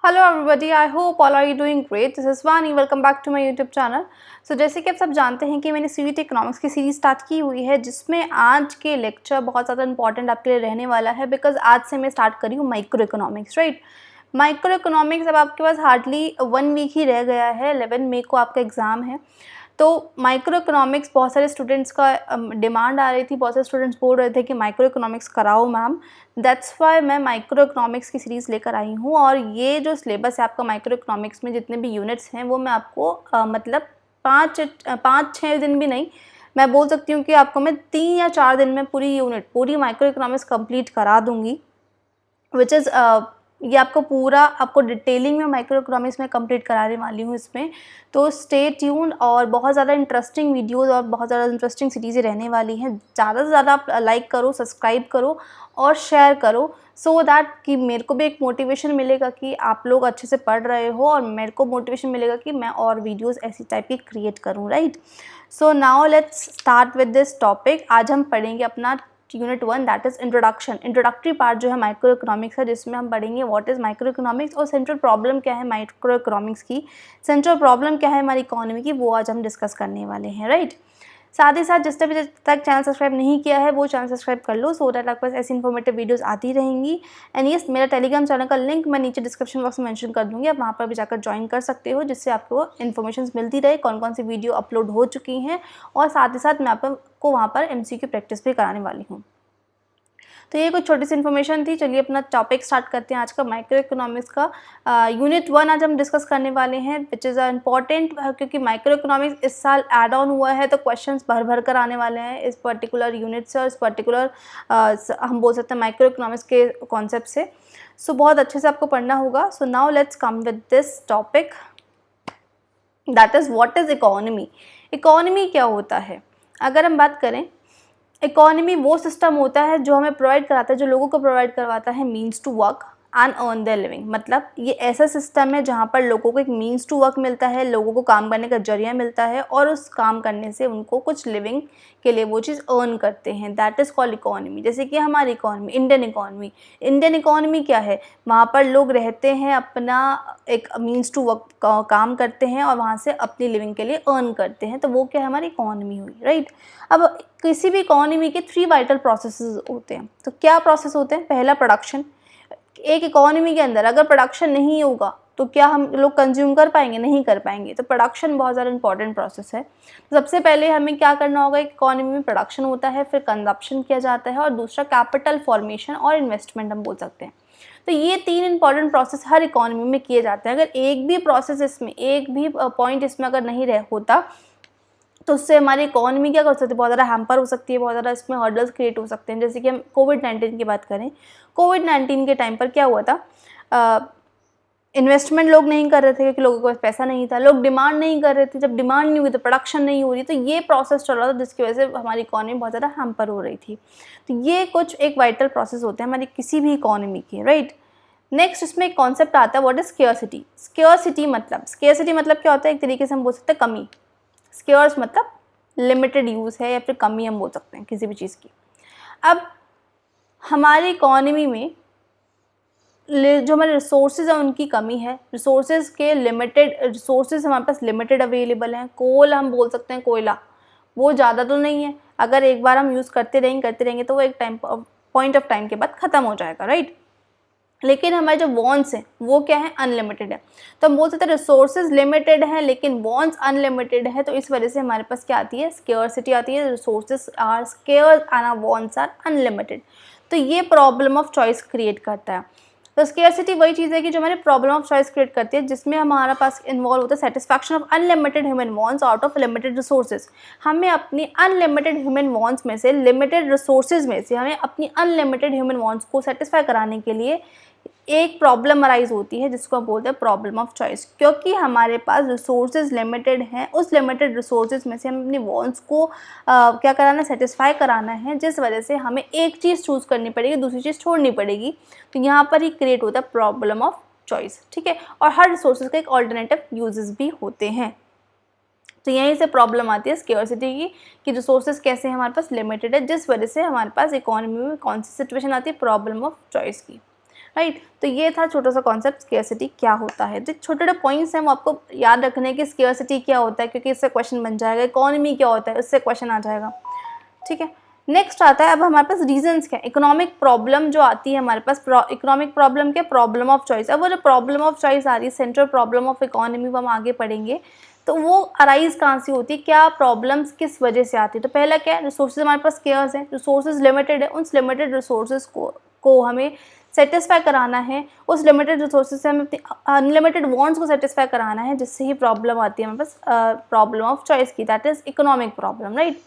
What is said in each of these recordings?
Hello everybody, I hope all are you doing great. This is Vani, welcome back to my YouTube channel. So जैसे कि आप सब जानते हैं कि मैंने सीवीटी इकोनॉमिक्स की सीरीज स्टार्ट की हुई है, जिसमें आज के लेक्चर बहुत ज़्यादा इंपॉर्टेंट आपके लिए रहने वाला है, बिकॉज आज से मैं स्टार्ट करी हूँ micro economics, right. Micro economics अब आपके पास हार्डली 1 वीक ही रह गया है। 11 मई को आपका एग्ज़ाम है। तो माइक्रो इकोनॉमिक्स बहुत सारे स्टूडेंट्स का डिमांड आ रही थी, बहुत सारे स्टूडेंट्स बोल रहे थे कि माइक्रो इकोनॉमिक्स कराओ मैम। दैट्स वाई मैं माइक्रो इकोनॉमिक्स की सीरीज़ लेकर आई हूँ। और ये जो सिलेबस है आपका माइक्रो इकोनॉमिक्स में, जितने भी यूनिट्स हैं वो मैं आपको मतलब 5-6 दिन भी नहीं, मैं बोल सकती हूँ कि आपको मैं 3 या 4 दिन में पूरी माइक्रो इकोनॉमिक्स कंप्लीट करा दूँगी, विच इज़ ये आपको डिटेलिंग में माइक्रो इकोनॉमिक्स में कंप्लीट कराने वाली हूँ इसमें। तो स्टे ट्यून्ड, और बहुत ज़्यादा इंटरेस्टिंग वीडियोस और बहुत ज़्यादा इंटरेस्टिंग सीरीज़ें रहने वाली हैं। ज़्यादा से ज़्यादा आप लाइक करो, सब्सक्राइब करो और शेयर करो, सो दैट कि मेरे को भी एक मोटिवेशन मिलेगा कि आप लोग अच्छे से पढ़ रहे हो, और मेरे को मोटिवेशन मिलेगा कि मैं और वीडियोज़ ऐसी टाइप की क्रिएट करूँ, right. So now let's start with this topic. आज हम पढ़ेंगे अपना unit 1, that is introduction. Introductory part जो है माइक्रो इकोनॉमिक्स है, जिसमें हम पढ़ेंगे व्हाट इज़ माइक्रो इकोनॉमिक्स और सेंट्रल प्रॉब्लम क्या है माइक्रो इकोनॉमिक्स की, सेंट्रल प्रॉब्लम क्या है हमारी इकोनॉमी की, वो आज हम डिस्कस करने वाले हैं, राइट। साथ ही साथ जिसने भी तक चैनल सब्सक्राइब नहीं किया है वो चैनल सब्सक्राइब कर लो, सो दैट आपके पास ऐसी इन्फॉर्मेटिव वीडियोस आती रहेंगी। एंड यस, मेरा टेलीग्राम चैनल का लिंक मैं नीचे डिस्क्रिप्शन बॉक्स में मेंशन कर दूँगी, आप वहाँ पर भी जाकर ज्वाइन कर सकते हो, जिससे आपको इन्फॉर्मेशन मिलती रहे कौन कौन सी वीडियो अपलोड हो चुकी हैं। और साथ ही साथ मैं आपको वहाँ पर MCQ प्रैक्टिस भी कराने वाली हूँ। तो ये कुछ छोटी सी इन्फॉर्मेशन थी। चलिए अपना टॉपिक स्टार्ट करते हैं आज का माइक्रो इकोनॉमिक्स का। यूनिट 1 आज हम डिस्कस करने वाले हैं, विच इज़ इम्पॉर्टेंट, क्योंकि माइक्रो इकोनॉमिक्स इस साल ऐड ऑन हुआ है, तो क्वेश्चंस भर कर आने वाले हैं इस पर्टिकुलर यूनिट से और इस पर्टिकुलर हम बोल सकते हैं माइक्रो इकोनॉमिक्स के कॉन्सेप्ट से। सो बहुत अच्छे से आपको पढ़ना होगा। सो now let's come with this topic, that is what is economy. Economy क्या होता है? अगर हम बात करें, इकोनॉमी वो सिस्टम होता है जो हमें प्रोवाइड कराता है, जो लोगों को प्रोवाइड करवाता है means to work and earn their living. मतलब ये ऐसा सिस्टम है जहाँ पर लोगों को एक मीन्स टू वर्क मिलता है, लोगों को काम करने का जरिया मिलता है, और उस काम करने से उनको कुछ लिविंग के लिए वो चीज़ अर्न करते हैं। That is called economy. जैसे कि हमारी इकोनॉमी, इंडियन इकोनॉमी क्या है? वहाँ पर लोग रहते हैं, अपना एक मीन्स टू वर्क काम करते हैं और वहाँ से अपनी लिविंग के लिए अर्न करते हैं, तो वो क्या है? हमारी इकोनॉमी हुई, राइट। अब किसी भी इकोनॉमी के 3 वाइटल प्रोसेसेस होते हैं। तो क्या प्रोसेस होते हैं? पहला, प्रोडक्शन। एक इकोनॉमी के अंदर अगर प्रोडक्शन नहीं होगा तो क्या हम लोग कंज्यूम कर पाएंगे? नहीं कर पाएंगे। तो प्रोडक्शन बहुत ज़्यादा इंपॉर्टेंट प्रोसेस है। तो सबसे पहले हमें क्या करना होगा? एक इकोनॉमी में प्रोडक्शन होता है, फिर कंजप्शन किया जाता है, और दूसरा कैपिटल फॉर्मेशन और इन्वेस्टमेंट हम बोल सकते हैं। तो ये 3 इंपॉर्टेंट प्रोसेस हर इकोनॉमी में किए जाते हैं। अगर एक भी प्रोसेस इसमें, एक भी पॉइंट इसमें अगर नहीं रह होता, तो उससे हमारी इकोनॉमी क्या कर सकती है? बहुत ज़्यादा हैम्पर हो सकती है, बहुत ज़्यादा इसमें हर्डल्स क्रिएट हो सकते हैं। जैसे कि हम कोविड-19 की बात करें, कोविड-19 के टाइम पर क्या हुआ था? इन्वेस्टमेंट लोग नहीं कर रहे थे क्योंकि लोगों के पास पैसा नहीं था, लोग डिमांड नहीं कर रहे थे, जब डिमांड नहीं हुई तो प्रोडक्शन नहीं हो रही, तो ये प्रोसेस चल रहा था, जिसकी वजह से हमारी इकोनॉमी बहुत ज़्यादा हैम्पर हो रही थी। तो ये कुछ एक वाइटल प्रोसेस होते हैं हमारी किसी भी इकोनॉमी के, राइट। नेक्स्ट इसमें एक कॉन्सेप्ट आता है, व्हाट इज स्केर्सिटी। स्केर्सिटी मतलब क्या होता है? एक तरीके से हम बोल सकते हैं कमी। स्केर्स मतलब लिमिटेड यूज़ है, या फिर कमी हम बोल सकते हैं किसी भी चीज़ की। अब हमारी इकोनॉमी में जो हमारे रिसोर्सेज हैं उनकी कमी है। रिसोर्सेज हमारे पास लिमिटेड अवेलेबल हैं। कोल हम बोल सकते हैं, कोयला वो ज़्यादा तो नहीं है, अगर एक बार हम यूज़ करते रहेंगे तो वो एक पॉइंट ऑफ टाइम के बाद ख़त्म हो जाएगा, राइट। लेकिन हमारे जो वॉन्ट्स हैं वो क्या है? अनलिमिटेड है। तो हम बोल सकते हैं रिसोर्सेज लिमिटेड हैं लेकिन वॉन्ट्स अनलिमिटेड है, तो इस वजह से हमारे पास क्या आती है? स्केर्सिटी आती है। Resources are scarce and our wants are unlimited. तो ये प्रॉब्लम ऑफ चॉइस क्रिएट करता है। तो स्केर्सिटी वही चीज़ है कि जो हमारी प्रॉब्लम ऑफ चॉइस क्रिएट करती है, जिसमें हमारा पास इन्वॉल्व होता है satisfaction of unlimited human wants out of limited resources. हमें अपनी अनलिमिटेड ह्यूमन वॉन्ट्स में से, लिमिटेड रिसोर्सेज में से हमें अपनी अनलिमिटेड ह्यूमन वॉन्ट्स को सेटिस्फाई कराने के लिए एक प्रॉब्लम अराइज होती है, जिसको हम बोलते हैं प्रॉब्लम ऑफ चॉइस। क्योंकि हमारे पास रिसोर्सेज लिमिटेड हैं, उस लिमिटेड रिसोर्सेज में से हमें अपनी वॉन्ट्स को क्या कराना है? सेटिस्फाई कराना है, जिस वजह से हमें एक चीज़ चूज़ करनी पड़ेगी, दूसरी चीज़ छोड़नी पड़ेगी। तो यहाँ पर ही क्रिएट होता है प्रॉब्लम ऑफ चॉइस, ठीक है। और हर रिसोर्सेज का एक ऑल्टरनेटिव यूजेस भी होते हैं। तो यहीं से प्रॉब्लम आती है स्केर्सिटी की, कि रिसोर्सेज कैसे हमारे पास लिमिटेड है, जिस वजह से हमारे पास इकोनॉमी में कौन सी सिचुएशन आती है? प्रॉब्लम ऑफ चॉइस की, राइट। तो ये था छोटा सा कॉन्सेप्ट स्केर्सिटी क्या होता है। जो छोटे छोटे पॉइंट्स हैं वो आपको याद रखने कि स्केर्सिटी क्या होता है, क्योंकि इससे क्वेश्चन बन जाएगा। इकोनॉमी क्या होता है, इससे क्वेश्चन आ जाएगा, ठीक है। नेक्स्ट आता है अब हमारे पास रीजंस क्या, इकोनॉमिक प्रॉब्लम जो आती है हमारे पास, इकोनॉमिक प्रॉब्लम क्या, प्रॉब्लम ऑफ चॉइस। अब वो जो प्रॉब्लम ऑफ चॉइस आ रही है, सेंट्रल प्रॉब्लम ऑफ इकोनॉमी, वो हम आगे पढ़ेंगे। तो वो अराइज कहाँ से होती है, क्या प्रॉब्लम्स किस वजह से आती है। तो पहला क्या है, रिसोर्सेज हमारे पास स्केर्स हैं, रिसोर्सेज लिमिटेड है, उन लिमिटेड रिसोर्सेज को हमें सेटिस्फाई कराना है, उस लिमिटेड रिसोर्सेज से हमें अपनी अनलिमिटेड वांट्स को सेटिस्फाई कराना है, जिससे ही प्रॉब्लम आती है हमारे पास प्रॉब्लम ऑफ चॉइस की, that is economic problem, right.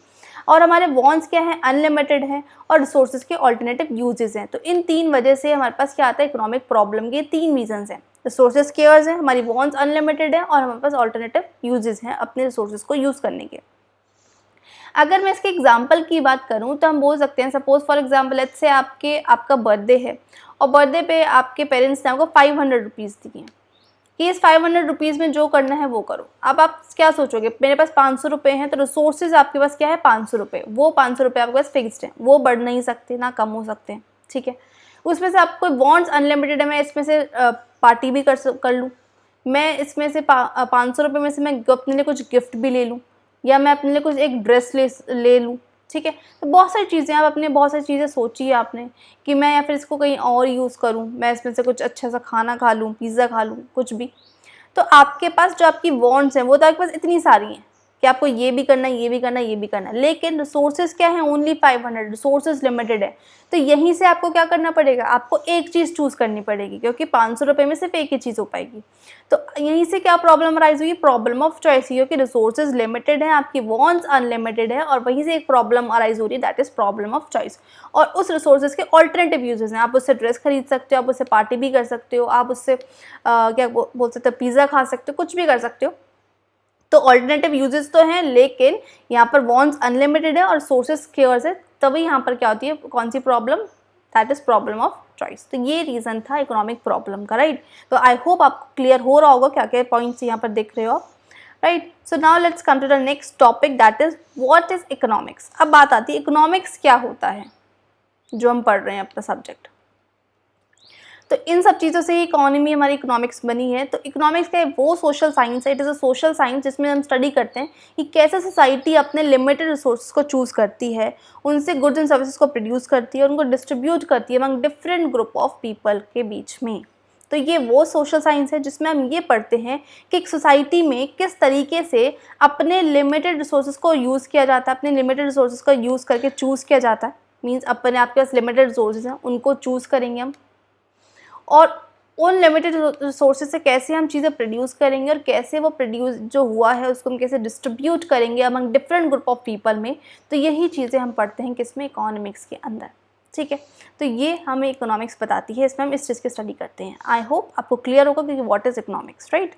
और हमारे वांट्स क्या है, अनलिमिटेड है, और रिसोर्सेज के ऑल्टरनेटिव यूजेस हैं। तो इन तीन वजह से हमारे पास क्या आता है, इकोनॉमिक प्रॉब्लम के तीन रीजंस हैं। रिसोर्सेज स्केर्स हैं, हमारी वांट्स अनलिमिटेड है, और हमारे पास ऑल्टरनेटिव यूजेस हैं अपने रिसोर्सेज को यूज़ करने के। अगर मैं इसके एग्जाम्पल की बात करूं तो हम बोल सकते हैं, suppose for example let's say आपका बर्थडे है, और बर्थडे पे आपके पेरेंट्स ने आपको 500 रुपीज़ दिए कि इस 500 रुपीज़ में जो करना है वो करो। अब आप क्या सोचोगे, मेरे पास 500 रुपये हैं, तो रिसोर्सेज आपके पास क्या है, 500 रुपये। वो 500 रुपये आपके पास फिक्स्ड है, वो बढ़ नहीं सकते ना कम हो सकते हैं, ठीक है। उसमें से आपको वांट्स अनलिमिटेड है, मैं इसमें से पार्टी भी कर लूँ, मैं इसमें से 500 रुपये में से मैं अपने लिए कुछ गिफ्ट भी ले लूँ, या मैं अपने लिए कुछ एक ड्रेस ले लूँ, ठीक है। तो बहुत सारी चीज़ें, आप अपने बहुत सारी चीज़ें सोची है आपने कि मैं या फिर इसको कहीं और यूज़ करूँ, मैं इसमें से कुछ अच्छा सा खाना खा लूँ, पिज़्ज़ा खा लूँ, कुछ भी। तो आपके पास जो आपकी वांट्स हैं वो तो आपके पास इतनी सारी हैं कि आपको ये भी करना है, ये भी करना है, ये भी करना है, लेकिन रिसोर्सेज क्या है, ओनली 500, रिसोर्सेज लिमिटेड है। तो यहीं से आपको क्या करना पड़ेगा, आपको एक चीज़ चूज़ करनी पड़ेगी, क्योंकि 500 रुपये में सिर्फ एक ही चीज़ हो पाएगी। तो यहीं से क्या प्रॉब्लम अराइज हुई, प्रॉब्लम ऑफ चॉइस, क्योंकि रिसोर्सेज लिमिटेड है, आपकी वांट्स अनलिमिटेड है, और वहीं से एक प्रॉब्लम अराइज हो रही है, that is problem of choice. और उस रिसोर्सेज के ऑल्टरनेटिव यूजेस हैं, आप उससे ड्रेस खरीद सकते हो, आप उससे पार्टी भी कर सकते हो, आप उससे क्या बोल सकते हो, पिज़्ज़ा खा सकते हो, कुछ भी कर सकते हो। तो ऑल्टरनेटिव यूजेस तो हैं, लेकिन यहाँ पर वांट्स अनलिमिटेड है और सोर्सेज स्केर्स है, तभी यहाँ पर क्या होती है, कौन सी problem, that is problem of choice. तो ये रीज़न था इकोनॉमिक प्रॉब्लम का, राइट। तो आई होप आपको क्लियर हो रहा होगा क्या क्या पॉइंट्स यहाँ पर देख रहे हो आप, right. So now let's come to the next topic, that is what is economics. अब बात आती है इकोनॉमिक्स क्या होता है, जो हम पढ़ रहे हैं अपना सब्जेक्ट। तो इन सब चीज़ों से ही इकोनॉमी हमारी इकोनॉमिक्स बनी है। तो इकोनॉमिक्स का वो सोशल साइंस है, it is a social science, जिसमें हम स्टडी करते हैं कि कैसे सोसाइटी अपने लिमिटेड रिसोर्सेज को चूज़ करती है, उनसे गुड्स एंड सर्विसेज को प्रोड्यूस करती है और उनको डिस्ट्रीब्यूट करती है among different group of people के बीच में। तो ये वो सोशल साइंस है जिसमें हम ये पढ़ते हैं कि एक सोसाइटी में किस तरीके से अपने लिमिटेड रिसोर्सेज को यूज़ किया जाता है, अपने लिमिटेड रिसोर्सेज को यूज़ करके चूज़ किया जाता है। मीन्स अपने आपके पास लिमिटेड रिसोर्सेज हैं, उनको चूज़ करेंगे हम, और उन लिमिटेड रिसोर्सेज से कैसे हम चीज़ें प्रोड्यूस करेंगे, और कैसे वो प्रोड्यूस जो हुआ है उसको हम कैसे डिस्ट्रीब्यूट करेंगे among different group of people में। तो यही चीज़ें हम पढ़ते हैं किसमें, इकोनॉमिक्स के अंदर, ठीक है। तो ये हमें इकोनॉमिक्स बताती है, इसमें हम इस चीज़ की स्टडी करते हैं। आई होप आपको क्लियर होगा कि what is economics, right.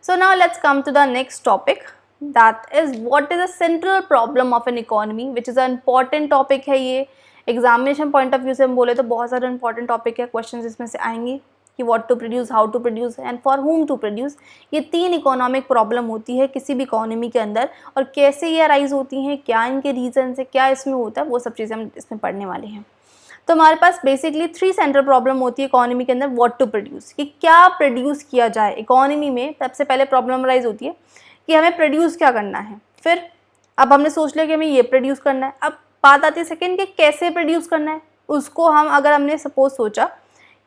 So now let's come to the next topic, that is what is a central problem of an economy, which is a important topic है। ये examination point of view से हम बोले तो बहुत सारे important topic है, question इसमें से आएंगे कि what to produce, how to produce and for whom to produce. ये तीन इकोनॉमिक प्रॉब्लम होती है किसी भी इकोनॉमी के अंदर, और कैसे ये अराइज होती हैं, क्या इनके रीजन है, क्या इसमें होता है, वो सब चीज़ें हम इसमें पढ़ने वाले हैं। तो हमारे पास बेसिकली 3 सेंट्रल प्रॉब्लम होती है इकोनॉमी के अंदर, व्हाट टू प्रोड्यूस, कि क्या प्रोड्यूस किया जाए इकोनॉमी में। सबसे पहले प्रॉब्लम अराइज होती है कि हमें प्रोड्यूस क्या करना है। फिर अब हमने सोच लिया कि हमें ये प्रोड्यूस करना है, अब बात आती है सेकेंड कि कैसे प्रोड्यूस करना है उसको। हम अगर हमने सपोज सोचा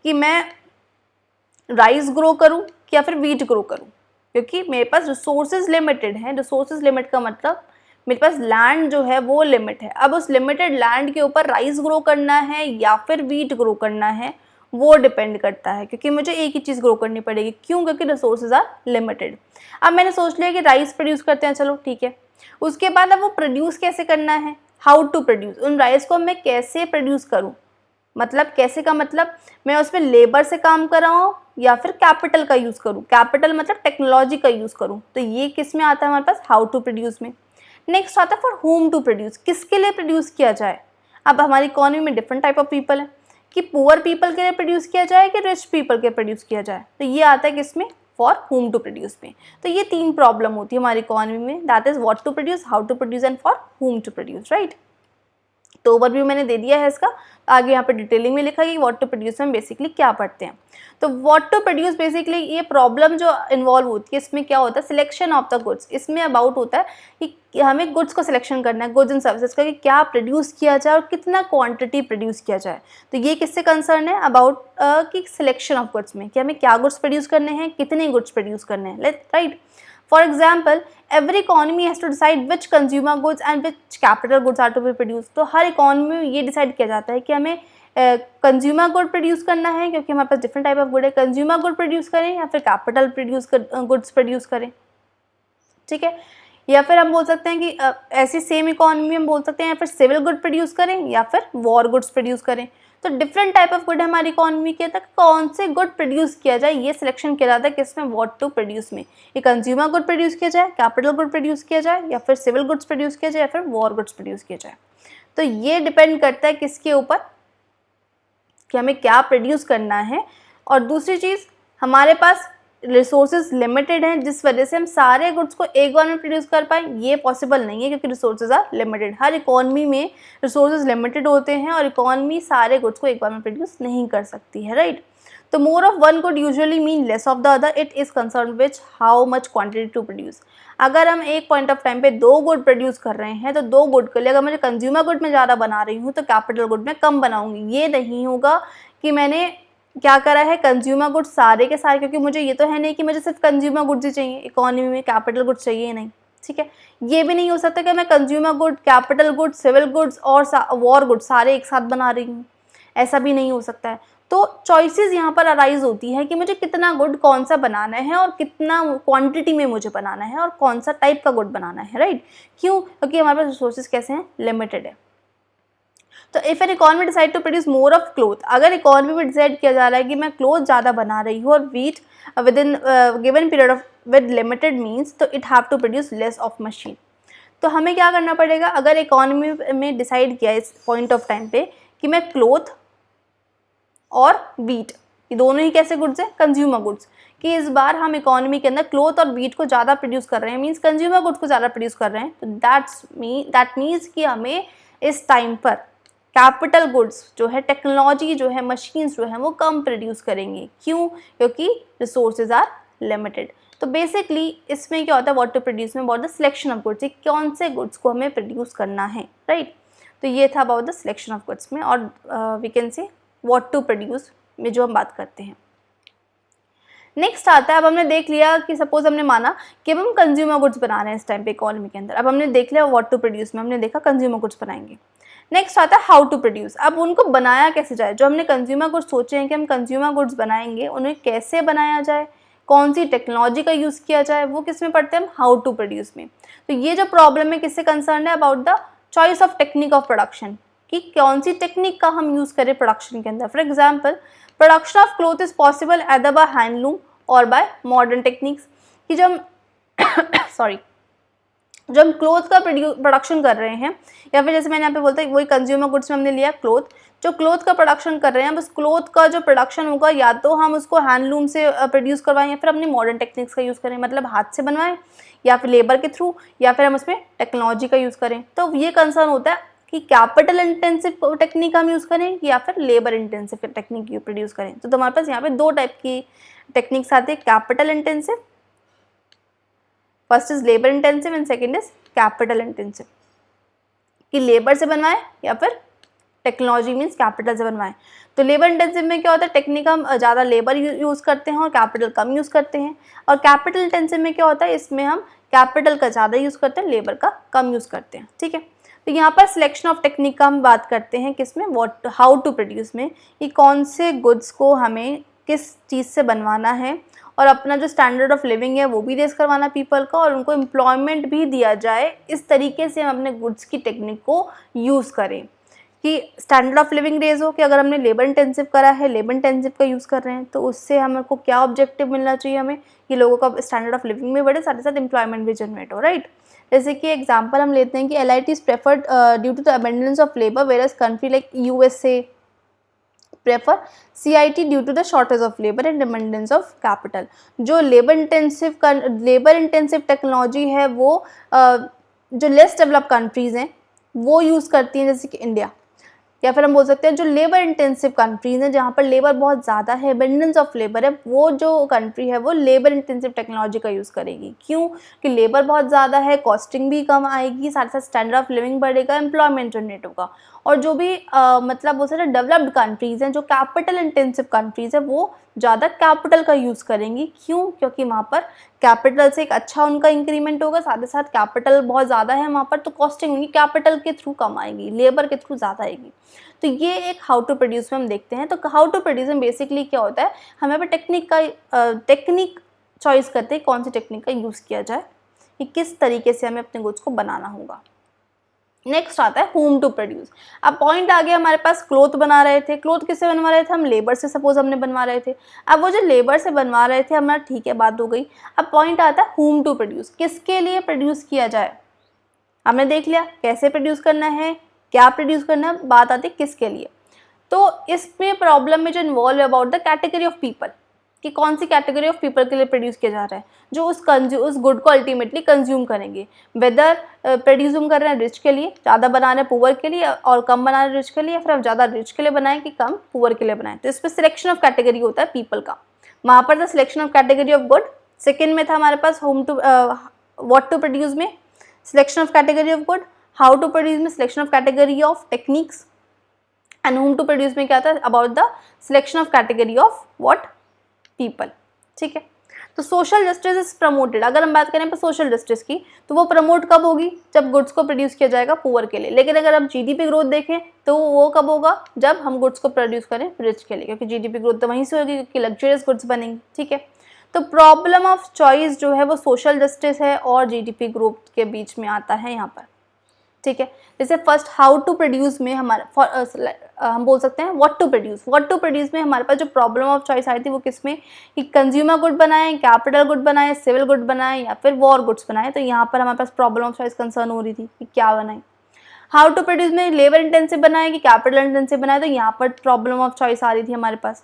कि मैं राइस ग्रो करूं या फिर वीट ग्रो करूं, क्योंकि मेरे पास रिसोर्सेज लिमिटेड हैं। रिसोर्सेज लिमिट का मतलब मेरे पास लैंड जो है वो लिमिट है। अब उस लिमिटेड लैंड के ऊपर राइस ग्रो करना है या फिर वीट ग्रो करना है, वो डिपेंड करता है, क्योंकि मुझे एक ही चीज़ ग्रो करनी पड़ेगी। क्यों? क्योंकि रिसोर्सेज आर लिमिटेड। अब मैंने सोच लिया कि राइस प्रोड्यूस करते हैं, चलो ठीक है। उसके बाद अब वो प्रोड्यूस कैसे करना है, हाउ टू प्रोड्यूस, उन राइस को मैं कैसे प्रोड्यूस करूँ, मतलब कैसे का मतलब मैं उसमें लेबर से काम कराऊँ या फिर कैपिटल का यूज़ करूँ। कैपिटल मतलब टेक्नोलॉजी का यूज़ करूँ। तो ये किस में आता है हमारे पास, हाउ टू प्रोड्यूस में। नेक्स्ट आता है फॉर होम टू प्रोड्यूस, किसके लिए प्रोड्यूस किया जाए। अब हमारी इकोनॉमी में डिफरेंट टाइप ऑफ पीपल है, कि पुअर पीपल के लिए प्रोड्यूस किया जाए कि रिच पीपल के प्रोड्यूस किया जाए। तो ये आता है किसमें, फॉर होम टू प्रोड्यूस में। तो ये 3 प्रॉब्लम होती है हमारी इकोनॉमी में, that is what to produce, how to produce and for whom to produce, right. तो ओवरव्यू मैंने दे दिया है इसका। आगे यहाँ पे डिटेलिंग में लिखा है कि व्हाट टू प्रोड्यूस में बेसिकली क्या पढ़ते हैं। तो व्हाट टू प्रोड्यूस बेसिकली ये प्रॉब्लम जो इन्वॉल्व होती है इसमें क्या होता है, सिलेक्शन ऑफ द गुड्स। इसमें अबाउट होता है कि हमें गुड्स को सिलेक्शन करना है, गुड्स एंड सर्विसेज का, कि क्या प्रोड्यूस किया जाए और कितना क्वांटिटी प्रोड्यूस किया जाए। तो ये किससे कंसर्न है, अबाउट कि सिलेक्शन ऑफ गुड्स में, कि हमें क्या गुड्स प्रोड्यूस करने हैं, कितने गुड्स प्रोड्यूस करने हैं, right. For example, every economy has to decide which consumer goods and which capital goods are to be produced। तो हर इकोनॉमी में ये डिसाइड किया जाता है कि हमें कंज्यूमर गुड प्रोड्यूस करना है, क्योंकि हमारे पास डिफरेंट टाइप ऑफ गुड है, कंज्यूमर गुड प्रोड्यूस करें या फिर कैपिटल गुड्स प्रोड्यूस करें, ठीक है। या फिर हम बोल सकते हैं कि ऐसी सेम इकोनॉमी हम बोल सकते हैं या फिर सिविल गुड प्रोड्यूस करें या फिर वॉर गुड्स प्रोड्यूस करें। तो डिफरेंट टाइप ऑफ गुड है हमारी इकोनॉमी के, तक कौन से गुड प्रोड्यूस किया जाए ये सिलेक्शन किया जाता है किसमें, व्हाट टू प्रोड्यूस में। ये कंज्यूमर गुड प्रोड्यूस किया जाए, कैपिटल गुड प्रोड्यूस किया जाए या फिर सिविल गुड्स प्रोड्यूस किया जाए या फिर वॉर गुड्स प्रोड्यूस किया जाए। तो ये डिपेंड करता है किसके ऊपर, कि हमें क्या प्रोड्यूस करना है। और दूसरी चीज़, हमारे पास रिसोर्सेज लिमिटेड हैं, जिस वजह से हम सारे गुड्स को एक बार में प्रोड्यूस कर पाएँ ये पॉसिबल नहीं है, क्योंकि रिसोर्सेज आर लिमिटेड। हर इकोनॉमी में रिसोर्सेज लिमिटेड होते हैं और इकोनॉमी सारे गुड्स को एक बार में प्रोड्यूस नहीं कर सकती है, राइट। तो more of one good usually mean less of the other, it is concern which how much quantity to produce. अगर हम एक पॉइंट ऑफ टाइम पे 2 गुड प्रोड्यूस कर रहे हैं तो 2 गुड के लिए अगर मुझे कंज्यूमर गुड में ज़्यादा बना रही हूँ तो कैपिटल गुड में कम बनाऊंगी। ये नहीं होगा कि मैंने क्या करा है, कंज्यूमर गुड्स सारे के सारे, क्योंकि मुझे ये तो है नहीं कि मुझे सिर्फ कंज्यूमर गुड्स ही चाहिए, इकोनॉमी में कैपिटल गुड्स चाहिए नहीं, ठीक है। ये भी नहीं हो सकता कि मैं consumer good, capital goods, civil goods और वॉर गुड्स सारे एक साथ बना रही हूँ, ऐसा भी नहीं हो सकता है। तो चॉइसेस यहाँ पर अराइज होती है कि मुझे कितना गुड कौन सा बनाना है और कितना क्वांटिटी में मुझे बनाना है और कौन सा टाइप का गुड बनाना है, राइट। क्यों, क्योंकि हमारे पास रिसोर्सेज कैसे हैं, लिमिटेड है। तो if an economy decide to produce more of cloth, अगर इकोनॉमी में डिसाइड किया जा रहा है कि मैं क्लोथ ज़्यादा बना रही हूँ और with within given period of with limited means, तो it have to produce less of machine. तो हमें क्या करना पड़ेगा, अगर इकोनॉमी में डिसाइड किया इस पॉइंट ऑफ टाइम पे कि मैं क्लोथ और वीट, ये दोनों ही कैसे गुड्स हैं, कंज्यूमर गुड्स, कि इस बार हम इकोनॉमी के अंदर क्लोथ और वीट को ज़्यादा प्रोड्यूस कर रहे हैं, मीन्स कंज्यूमर गुड्स को ज़्यादा प्रोड्यूस कर रहे हैं, तो दैट मीन्स कि हमें इस टाइम पर कैपिटल गुड्स जो है, टेक्नोलॉजी जो है, मशीन्स जो है वो कम प्रोड्यूस करेंगे। क्यों, क्योंकि रिसोर्सेज आर लिमिटेड। तो बेसिकली इसमें क्या होता है, व्हाट टू प्रोड्यूस में about the selection of goods, कौन से गुड्स को हमें प्रोड्यूस करना है, राइट। तो ये था about the selection of goods में, और we can say what to produce में जो हम बात करते हैं। नेक्स्ट आता है, अब हमने देख लिया कि सपोज हमने माना कि अब हम कंज्यूमर गुड्स बना रहे हैं इस टाइम पे इकोनॉमी के अंदर, अब हमने देख लिया व्हाट टू प्रोड्यूस में, हमने देखा कंज्यूमर गुड्स बनाएंगे। नेक्स्ट आता है हाउ टू प्रोड्यूस, अब उनको बनाया कैसे जाए, जो हमने कंज्यूमर गुड्स सोचे हैं कि हम कंज्यूमर गुड्स बनाएंगे, उन्हें कैसे बनाया जाए, कौन सी टेक्नोलॉजी का यूज़ किया जाए, वो किस में पढ़ते हैं हम, हाउ टू प्रोड्यूस में। तो ये जो प्रॉब्लम है किससे कंसर्न है, about the choice of technique of production, कि कौन सी टेक्निक का हम यूज़ करें प्रोडक्शन के अंदर। For example, production of cloth is possible either by handloom और बाय मॉडर्न टेक्निक्स, कि जब जब हम क्लोथ का प्रोडक्शन कर रहे हैं, या फिर जैसे मैंने यहाँ पे बोलता है वही कंज्यूमर गुड्स में हमने लिया क्लोथ, जो क्लोथ का प्रोडक्शन कर रहे हैं, बस क्लोथ का जो प्रोडक्शन होगा या तो हम उसको हैंडलूम से प्रोड्यूस करवाएं या फिर अपनी मॉडर्न टेक्निक्स का यूज़ करें, मतलब हाथ से बनवाएं या फिर लेबर के थ्रू, या फिर हम उसमें टेक्नोलॉजी का यूज़ करें। तो ये कंसर्न होता है कि कैपिटल इंटेंसिव टेक्निक हम यूज़ करें या फिर लेबर इंटेंसिव टेक्निक प्रोड्यूस करें। तो हमारे पास यहाँ पे 2 टाइप की टेक्निक्स आती है, capital intensive, first is labour intensive and second is capital intensive, कि लेबर से बनवाएं या फिर टेक्नोलॉजी मीन्स कैपिटल से बनवाएं। तो लेबर इंटेंसिव में क्या होता है, टेक्निक हम ज़्यादा लेबर यूज़ करते हैं और कैपिटल कम यूज़ करते हैं, और कैपिटल इंटेंसिव में क्या होता है, इसमें हम कैपिटल का ज़्यादा यूज़ करते हैं, लेबर का कम यूज़ करते हैं, ठीक है। तो यहाँ पर सिलेक्शन ऑफ टेक्निक का हम बात करते हैं किसमें, व्हाट हाउ टू प्रोड्यूस में, कि कौन से गुड्स को हमें किस चीज़ से बनवाना है और अपना जो स्टैंडर्ड ऑफ लिविंग है वो भी रेज करवाना पीपल का, और उनको एम्प्लॉयमेंट भी दिया जाए, इस तरीके से हम अपने गुड्स की टेक्निक को यूज़ करें कि स्टैंडर्ड ऑफ लिविंग रेज हो, कि अगर हमने लेबर इंटेंसिव करा है, लेबर इंटेंसिव का यूज़ कर रहे हैं, तो उससे हमको क्या ऑब्जेक्टिव मिलना चाहिए, हमें कि लोगों का स्टैंडर्ड ऑफ लिविंग में बढ़े, साथ ही साथ एम्प्लॉयमेंट भी जनरेट हो, राइट। जैसे कि एग्जाम्पल हम लेते हैं कि LIT is preferred due to the abundance of labour, whereas country like USA prefer CIT due to the shortage of labour and abundance of capital. जो लेबर इंटेंसिव टेक्नोलॉजी है वो जो लेस डेवलप कंट्रीज़ हैं वो use करती हैं, जैसे कि इंडिया, या फिर हम बोल सकते हैं जो लेबर इंटेंसिव कंट्रीज़ हैं, जहाँ पर लेबर बहुत ज़्यादा है, एबंडेंस ऑफ लेबर है, वो जो कंट्री है वो लेबर इंटेंसिव टेक्नोलॉजी का यूज़ करेगी। क्यों? कि लेबर बहुत ज़्यादा है, कॉस्टिंग भी कम आएगी, साथ साथ स्टैंडर्ड ऑफ लिविंग बढ़ेगा, एम्प्लॉयमेंट जनरेट होगा। और जो भी मतलब वो सारे डेवलप्ड कंट्रीज़ हैं, जो कैपिटल इंटेंसिव कंट्रीज़ है, वो ज़्यादा कैपिटल का यूज़ करेंगी। क्यों? क्योंकि वहाँ पर कैपिटल से एक अच्छा उनका इंक्रीमेंट होगा, साथ ही साथ कैपिटल बहुत ज़्यादा है वहाँ पर, तो कॉस्टिंग उनकी कैपिटल के थ्रू कम आएगी, लेबर के थ्रू ज़्यादा आएगी। तो ये एक हाउ टू प्रोड्यूस में हम देखते हैं। तो हाउ टू प्रोड्यूस में बेसिकली क्या होता है, हमें यहाँ पर टेक्निक चॉइस करते हैं कौन सी टेक्निक का यूज़ किया जाए, कि किस तरीके से हमें अपने गुड्स को बनाना होगा। नेक्स्ट आता है होम टू प्रोड्यूस। अब पॉइंट आ गया हमारे पास, क्लोथ बना रहे थे, क्लोथ किससे बनवा रहे थे, हम लेबर से सपोज हमने बनवा रहे थे। अब वो जो लेबर से बनवा रहे थे हमारा, ठीक है, बात हो गई। अब पॉइंट आता है होम टू प्रोड्यूस, किसके लिए प्रोड्यूस किया जाए। हमने देख लिया कैसे प्रोड्यूस करना है, क्या प्रोड्यूस करना है, बात आती है किसके लिए। तो इसमें प्रॉब्लम में जो इन्वॉल्व है about the category of people, कि कौन सी कैटेगरी ऑफ पीपल के लिए प्रोड्यूस किया जा रहा है, जो उस गुड को अल्टीमेटली कंज्यूम करेंगे। वेदर प्रोड्यूस कर रहे हैं रिच के लिए, ज़्यादा बना रहे हैं पुअर के लिए, और कम बना रहे हैं रिच के लिए, या फिर आप ज़्यादा रिच के लिए बनाएं कि कम पुअर के लिए बनाएं। तो इस पर सिलेक्शन ऑफ कैटेगरी होता है पीपल का। वहाँ पर the selection of category of good. Second में था हमारे पास whom to what to produce में selection of category of good, how to produce में selection of category of techniques, and whom to produce में क्या था, about the selection of category of what, people. ठीक है, तो सोशल जस्टिस इज प्रमोटेड। अगर हम बात करें सोशल जस्टिस की, तो वो प्रमोट कब होगी, जब गुड्स को प्रोड्यूस किया जाएगा पुअर के लिए। लेकिन अगर हम जीडीपी ग्रोथ देखें तो वो कब होगा, जब हम गुड्स को प्रोड्यूस करें रिच के लिए, क्योंकि जीडीपी ग्रोथ तो वहीं से होगी, क्योंकि लग्जरियस गुड्स बनेंगे। ठीक है, तो प्रॉब्लम ऑफ चॉइस जो है वो सोशल जस्टिस है और जीडीपी ग्रोथ के बीच में आता है यहाँ पर। ठीक है, जैसे फर्स्ट हाउ टू प्रोड्यूस में हमारा हम बोल सकते हैं what to produce. What to produce में हमारे पास जो प्रॉब्लम ऑफ चॉइस आई थी वो किस में, कि कंज्यूमर गुड बनाए, कैपिटल गुड बनाए, सिविल गुड बनाए, या फिर वॉर गुड्स बनाए। तो यहाँ पर हमारे पास प्रॉब्लम ऑफ चॉइस कंसर्न हो रही थी कि क्या बनाए। हाउ टू प्रोड्यूस में लेबर इंटेंसिव बनाए कि कैपिटल इंटेंसिव बनाए, तो यहाँ पर प्रॉब्लम ऑफ चॉइस आ रही थी हमारे पास।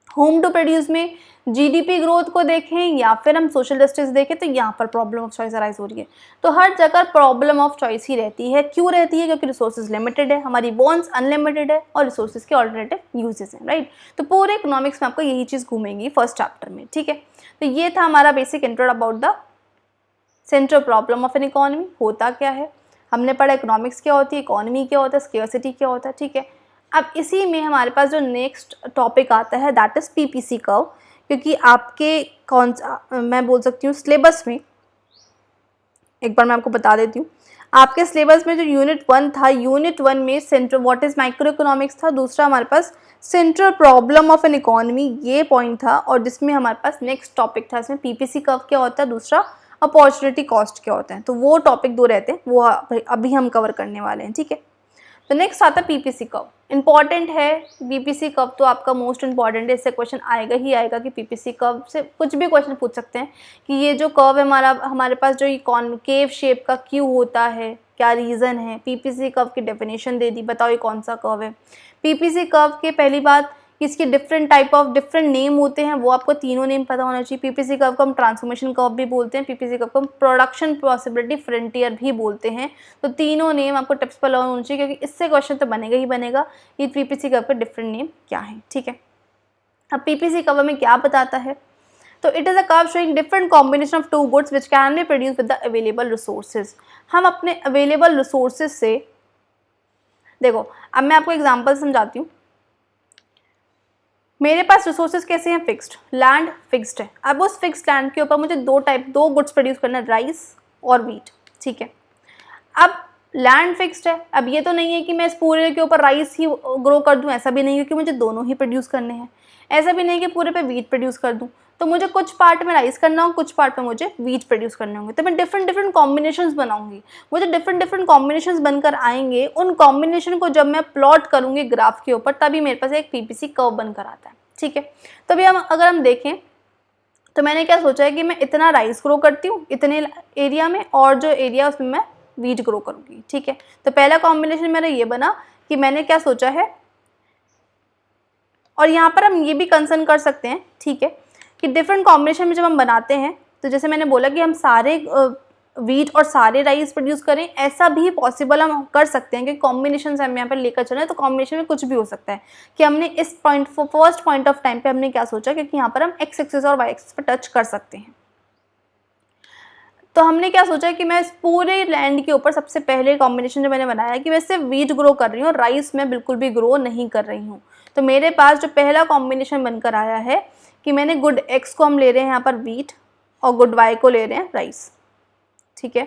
होम टू प्रोड्यूस में जीडीपी ग्रोथ को देखें या फिर हम सोशल जस्टिस देखें, तो यहाँ पर प्रॉब्लम ऑफ चॉइस अराइज हो रही है। तो हर जगह प्रॉब्लम ऑफ चॉइस ही रहती है। क्यों रहती है? क्योंकि रिसोर्सेज लिमिटेड है, हमारी वॉन्ट्स अनलिमिटेड है और रिसोर्सेज के ऑल्टरनेटिव यूजेस हैं, राइट। तो पूरे इकोनॉमिक्स में आपको यही चीज़ घूमेंगी फर्स्ट चैप्टर में। ठीक है, तो ये था हमारा basic intro about the central problem of an economy. होता क्या है, हमने पढ़ा इकोनॉमिक्स क्या होती है, इकोनॉमी क्या होता है, स्केर्सिटी क्या होता है। ठीक है, अब इसी में हमारे पास जो नेक्स्ट टॉपिक आता है दैट इज़ पीपीसी कर्व, क्योंकि आपके कौन सा मैं बोल सकती हूँ सिलेबस में, एक बार मैं आपको बता देती हूँ, आपके सिलेबस में जो यूनिट 1 था, यूनिट 1 में central what is micro economics था, दूसरा हमारे पास central problem of an economy, ये पॉइंट था, और जिसमें हमारे पास नेक्स्ट टॉपिक था इसमें पीपीसी कर्व क्या होता है, दूसरा अपॉर्चुनिटी कॉस्ट क्या होता है। तो वो टॉपिक दो रहते हैं, वो अभी हम कवर करने वाले हैं। ठीक है, तो नेक्स्ट आता है पीपीसी कर्व। इंपॉर्टेंट है पीपीसी कर्व, तो आपका मोस्ट इंपॉर्टेंट है, इससे क्वेश्चन आएगा ही आएगा कि पीपीसी कर्व से कुछ भी क्वेश्चन पूछ सकते हैं कि ये जो कर्व है हमारे पास जो ये कॉनकेव शेप का क्यों होता है, क्या रीज़न है। पीपीसी कर्व की डेफिनेशन दे दी, बताओ ये कौन सा कर्व है। पीपीसी कर्व के पहली बात, इसके डिफरेंट नेम होते हैं, वो आपको तीनों नेम पता होना चाहिए। पीपीसी कर्व को हम ट्रांसफॉर्मेशन कर्व भी बोलते हैं, पीपीसी कर्व को हम प्रोडक्शन पॉसिबिलिटी फ्रंटियर भी बोलते हैं। तो तीनों नेम आपको टिप्स पर होना चाहिए, क्योंकि इससे क्वेश्चन तो बनेगा ही बनेगा, ये पीपीसी कर्व के डिफरेंट नेम क्या है। ठीक है, अब पीपीसी कर्व में क्या बताता है, तो it is a curve showing different combination of two goods which can be produce with the available resources. हम अपने अवेलेबल रिसोर्सेज से, देखो अब मैं आपको एग्जाम्पल समझाती हूँ। मेरे पास रिसोर्सेज कैसे हैं, फिक्स्ड, लैंड फिक्स्ड है। अब उस फिक्स्ड लैंड के ऊपर मुझे दो गुड्स प्रोड्यूस करना है, राइस और वीट। ठीक है, अब लैंड फिक्स्ड है, अब ये तो नहीं है कि मैं इस पूरे के ऊपर राइस ही ग्रो कर दूं, ऐसा भी नहीं है कि मुझे दोनों ही प्रोड्यूस करने हैं, ऐसा भी नहीं है कि पूरे पे वीट प्रोड्यूस कर दूं। तो मुझे कुछ पार्ट में राइस करना होगा, कुछ पार्ट में मुझे वीट प्रोड्यूस करने होंगे। तो मैं डिफरेंट कॉम्बिनेशंस बनाऊंगी, मुझे डिफरेंट कॉम्बिनेशंस बनकर आएंगे। उन कॉम्बिनेशन को जब मैं प्लॉट करूंगी ग्राफ के ऊपर, तभी मेरे पास एक पीपीसी कर्व बनकर आता है। ठीक है, तो अभी अगर हम देखें तो मैंने क्या सोचा है कि मैं इतना राइस ग्रो करती हूँ इतने एरिया में, और जो एरिया उसमें मैं वीट ग्रो करूँगी। ठीक है, तो पहला कॉम्बिनेशन मेरा ये बना कि मैंने क्या सोचा है, और यहाँ पर हम ये भी कंसर्न कर सकते हैं, ठीक है, कि डिफरेंट कॉम्बिनेशन में जब हम बनाते हैं, तो जैसे मैंने बोला कि हम सारे वीट और सारे राइस प्रोड्यूस करें, ऐसा भी पॉसिबल हम कर सकते हैं, क्योंकि कॉम्बिनेशन से हम यहाँ पर लेकर चल रहे हैं, तो कॉम्बिनेशन में कुछ भी हो सकता है कि हमने इस point first point of time पे हमने क्या सोचा, क्योंकि यहाँ पर हम एक्स एक्सिस और वाई एक्सिस पर टच कर सकते हैं। तो हमने क्या सोचा कि मैं इस पूरे लैंड के ऊपर सबसे पहले कॉम्बिनेशन जो मैंने बनाया कि मैं सिर्फ वीट ग्रो कर रही हूँ, राइस में बिल्कुल भी ग्रो नहीं कर रही हूँ। तो मेरे पास जो पहला कॉम्बिनेशन बनकर आया है कि मैंने गुड एक्स को हम ले रहे हैं यहाँ पर वीट और गुड वाई को ले रहे हैं राइस, ठीक है।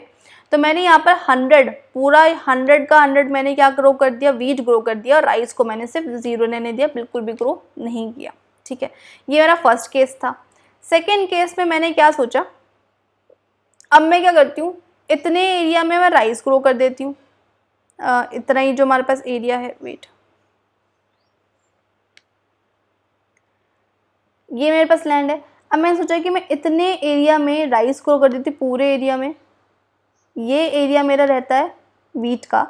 तो मैंने यहाँ पर 100 पूरा 100 का 100 मैंने क्या ग्रो कर दिया, वीट ग्रो कर दिया, और राइस को मैंने सिर्फ 0 लेने दिया, बिल्कुल भी ग्रो नहीं किया, ठीक है। ये मेरा फर्स्ट केस था। सेकेंड केस में मैंने क्या सोचा, अब मैं क्या करती हूँ, इतने एरिया में मैं राइस ग्रो कर देती हूँ, इतना ही जो हमारे पास एरिया है, वेट, ये मेरे पास लैंड है। अब मैंने सोचा कि मैं इतने एरिया में राइस ग्रो कर देती हूँ, पूरे एरिया में। ये एरिया मेरा रहता है वीट का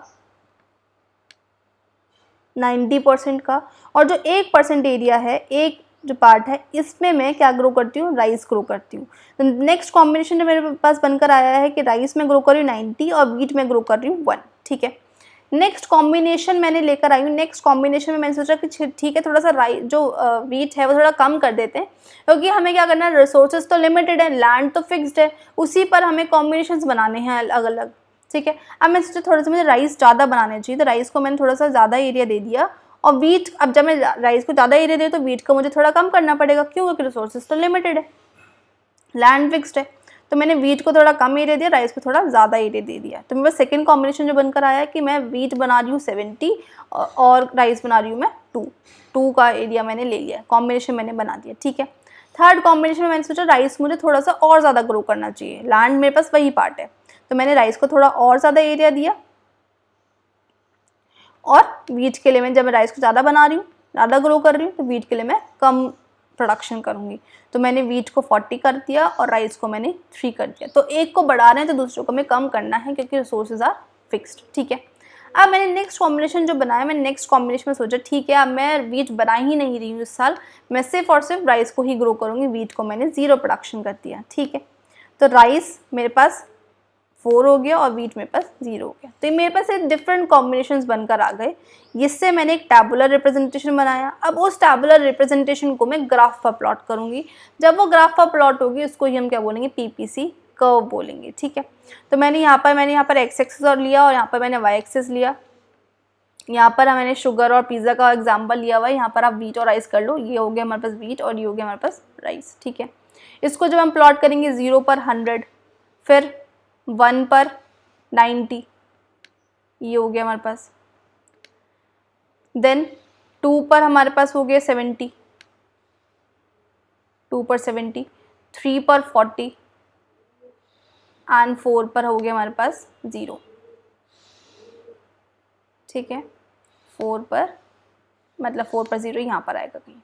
90% का, और जो 1% एरिया है, एक जो पार्ट है, इसमें मैं क्या ग्रो करती हूँ, राइस ग्रो करती हूँ। तो नेक्स्ट कॉम्बिनेशन जो मेरे पास बनकर आया है कि राइस में ग्रो कर रही हूँ 90 और वीट में ग्रो कर रही हूँ 1, ठीक है। नेक्स्ट कॉम्बिनेशन मैंने लेकर आई हूँ, नेक्स्ट कॉम्बिनेशन में मैंने सोचा कि ठीक है, थोड़ा सा जो वीट है वो थोड़ा कम कर देते हैं, क्योंकि हमें क्या करना है, रिसोर्सेज तो लिमिटेड है, लैंड तो फिक्स्ड है, उसी पर हमें कॉम्बिनेशंस बनाने हैं अलग अलग, ठीक है। अब मैं सोचा थोड़ा सा मुझे राइस ज़्यादा बनाने चाहिए, तो राइस को मैंने थोड़ा सा ज़्यादा एरिया दे दिया, और वीट, अब जब मैं राइस को ज़्यादा एरिया दे तो वीट को मुझे थोड़ा कम करना पड़ेगा, क्यों, क्योंकि रिसोर्सेज तो लिमिटेड है, लैंड फिक्स्ड है। तो मैंने वीट को थोड़ा कम एरिया दिया, राइस को थोड़ा ज़्यादा एरिया दे दिया। तो मेरे पास सेकंड कॉम्बिनेशन जो बनकर आया है कि मैं वीट बना रही हूँ 70 और राइस बना रही हूँ मैं 2 का एरिया मैंने ले लिया, कॉम्बिनेशन मैंने बना दिया, ठीक है। थर्ड कॉम्बिनेशन में मैंने सोचा राइस मुझे थोड़ा सा और ज़्यादा ग्रो करना चाहिए, लैंड मेरे पास वही पार्ट है, तो मैंने राइस को थोड़ा और ज़्यादा एरिया दिया, और वीट के लिए मैं, जब मैं राइस को ज़्यादा बना रही हूँ, ज़्यादा ग्रो कर रही हूँ, तो वीट के लिए मैं कम प्रोडक्शन करूँगी। तो मैंने वीट को 40 कर दिया और राइस को मैंने 3 कर दिया। तो एक को बढ़ा रहे हैं तो दूसरे को हमें कम करना है, क्योंकि रिसोर्सेज आर फिक्स्ड, ठीक है। अब मैंने नेक्स्ट कॉम्बिनेशन जो बनाया, मैंने नेक्स्ट कॉम्बिनेशन में सोचा ठीक है, अब मैं वीट बना ही नहीं रही हूँ इस साल, मैं सिर्फ और सिर्फ राइस को ही ग्रो करूँगी, वीट को मैंने 0 प्रोडक्शन कर दिया, ठीक है। तो राइस मेरे पास 4 हो गया और वीट मेरे पास 0 हो गया। तो मेरे पास एक डिफरेंट कॉम्बिनेशंस बनकर आ गए, जिससे मैंने एक टैबुलर रिप्रेजेंटेशन बनाया। अब उस टैबुलर रिप्रेजेंटेशन को मैं ग्राफ पर प्लॉट करूँगी। जब वो ग्राफ पर प्लॉट होगी, उसको ही हम क्या बोलेंगे, पीपीसी कर्व बोलेंगे, ठीक है। तो मैंने यहाँ पर एक्स एक्सिस और लिया, और यहाँ पर मैंने वाई एक्सिस लिया। यहाँ पर मैंने शुगर और पिज़्ज़ा का एग्जाम्पल लिया हुआ है, यहाँ पर आप वीट और राइस कर लो। ये हो गया हमारे पास वीट और ये हो गया हमारे पास राइस, ठीक है। इसको जब हम प्लॉट करेंगे 0 पर 100, फिर 1 पर 90, ये हो गया हमारे पास। देन 2 पर हमारे पास हो गया 70, 2 पर 70, 3 पर 40 एंड 4 पर हो गया हमारे पास 0, ठीक है। 4 पर, मतलब 4 पर 0 यहाँ पर आएगा कहीं।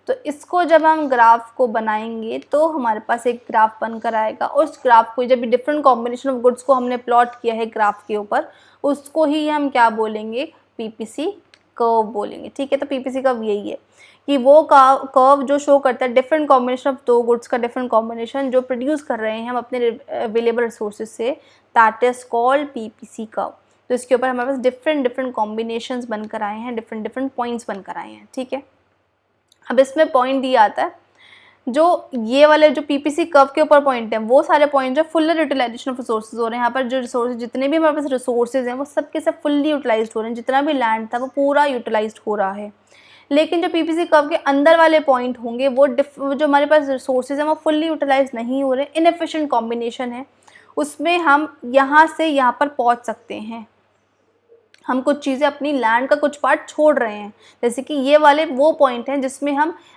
तो इसको जब हम ग्राफ को बनाएंगे तो हमारे पास एक ग्राफ बनकर आएगा। उस ग्राफ को, जब भी डिफरेंट कॉम्बिनेशन ऑफ गुड्स को हमने प्लॉट किया है ग्राफ के ऊपर, उसको ही हम क्या बोलेंगे, पीपीसी कर्व बोलेंगे, ठीक है। तो पीपीसी कर्व यही है कि वो कर्व जो शो करता है डिफरेंट कॉम्बिनेशन ऑफ 2 गुड्स का डिफरेंट कॉम्बिनेशन जो प्रोड्यूस कर रहे हैं हम अपने अवेलेबल रिसोर्सेज से, that is called PPC curve. तो इसके ऊपर हमारे पास डिफरेंट कॉम्बिनेशंस बनकर आए हैं, डिफरेंट पॉइंट्स बनकर आए हैं, ठीक है। अब इसमें पॉइंट दिया आता है, जो ये वाले जो पीपीसी कर्व के ऊपर पॉइंट है, वो सारे पॉइंट जो फुल यूटिलाइजेशन ऑफ रिसोर्सेज हो रहे हैं। यहाँ पर जो रिसोर्सेज, जितने भी हमारे पास रिसोर्सेज हैं, वो सब के सब फुल्ली यूटिलाइज्ड हो रहे हैं। जितना भी लैंड था वो पूरा यूटिलाइज्ड हो रहा है। लेकिन जो पीपीसी कर्व के अंदर वाले पॉइंट होंगे, वो जो हमारे पास रिसोर्सेज हैं वो फुल्ली यूटिलाइज नहीं हो रहे, इनएफिशिएंट कॉम्बिनेशन है। उसमें हम यहाँ से यहाँ पर पहुँच सकते हैं। हम कुछ चीज़ें, अपनी लैंड का कुछ पार्ट छोड़ रहे हैं, जैसे कि ये वाले वो पॉइंट हैं जिसमें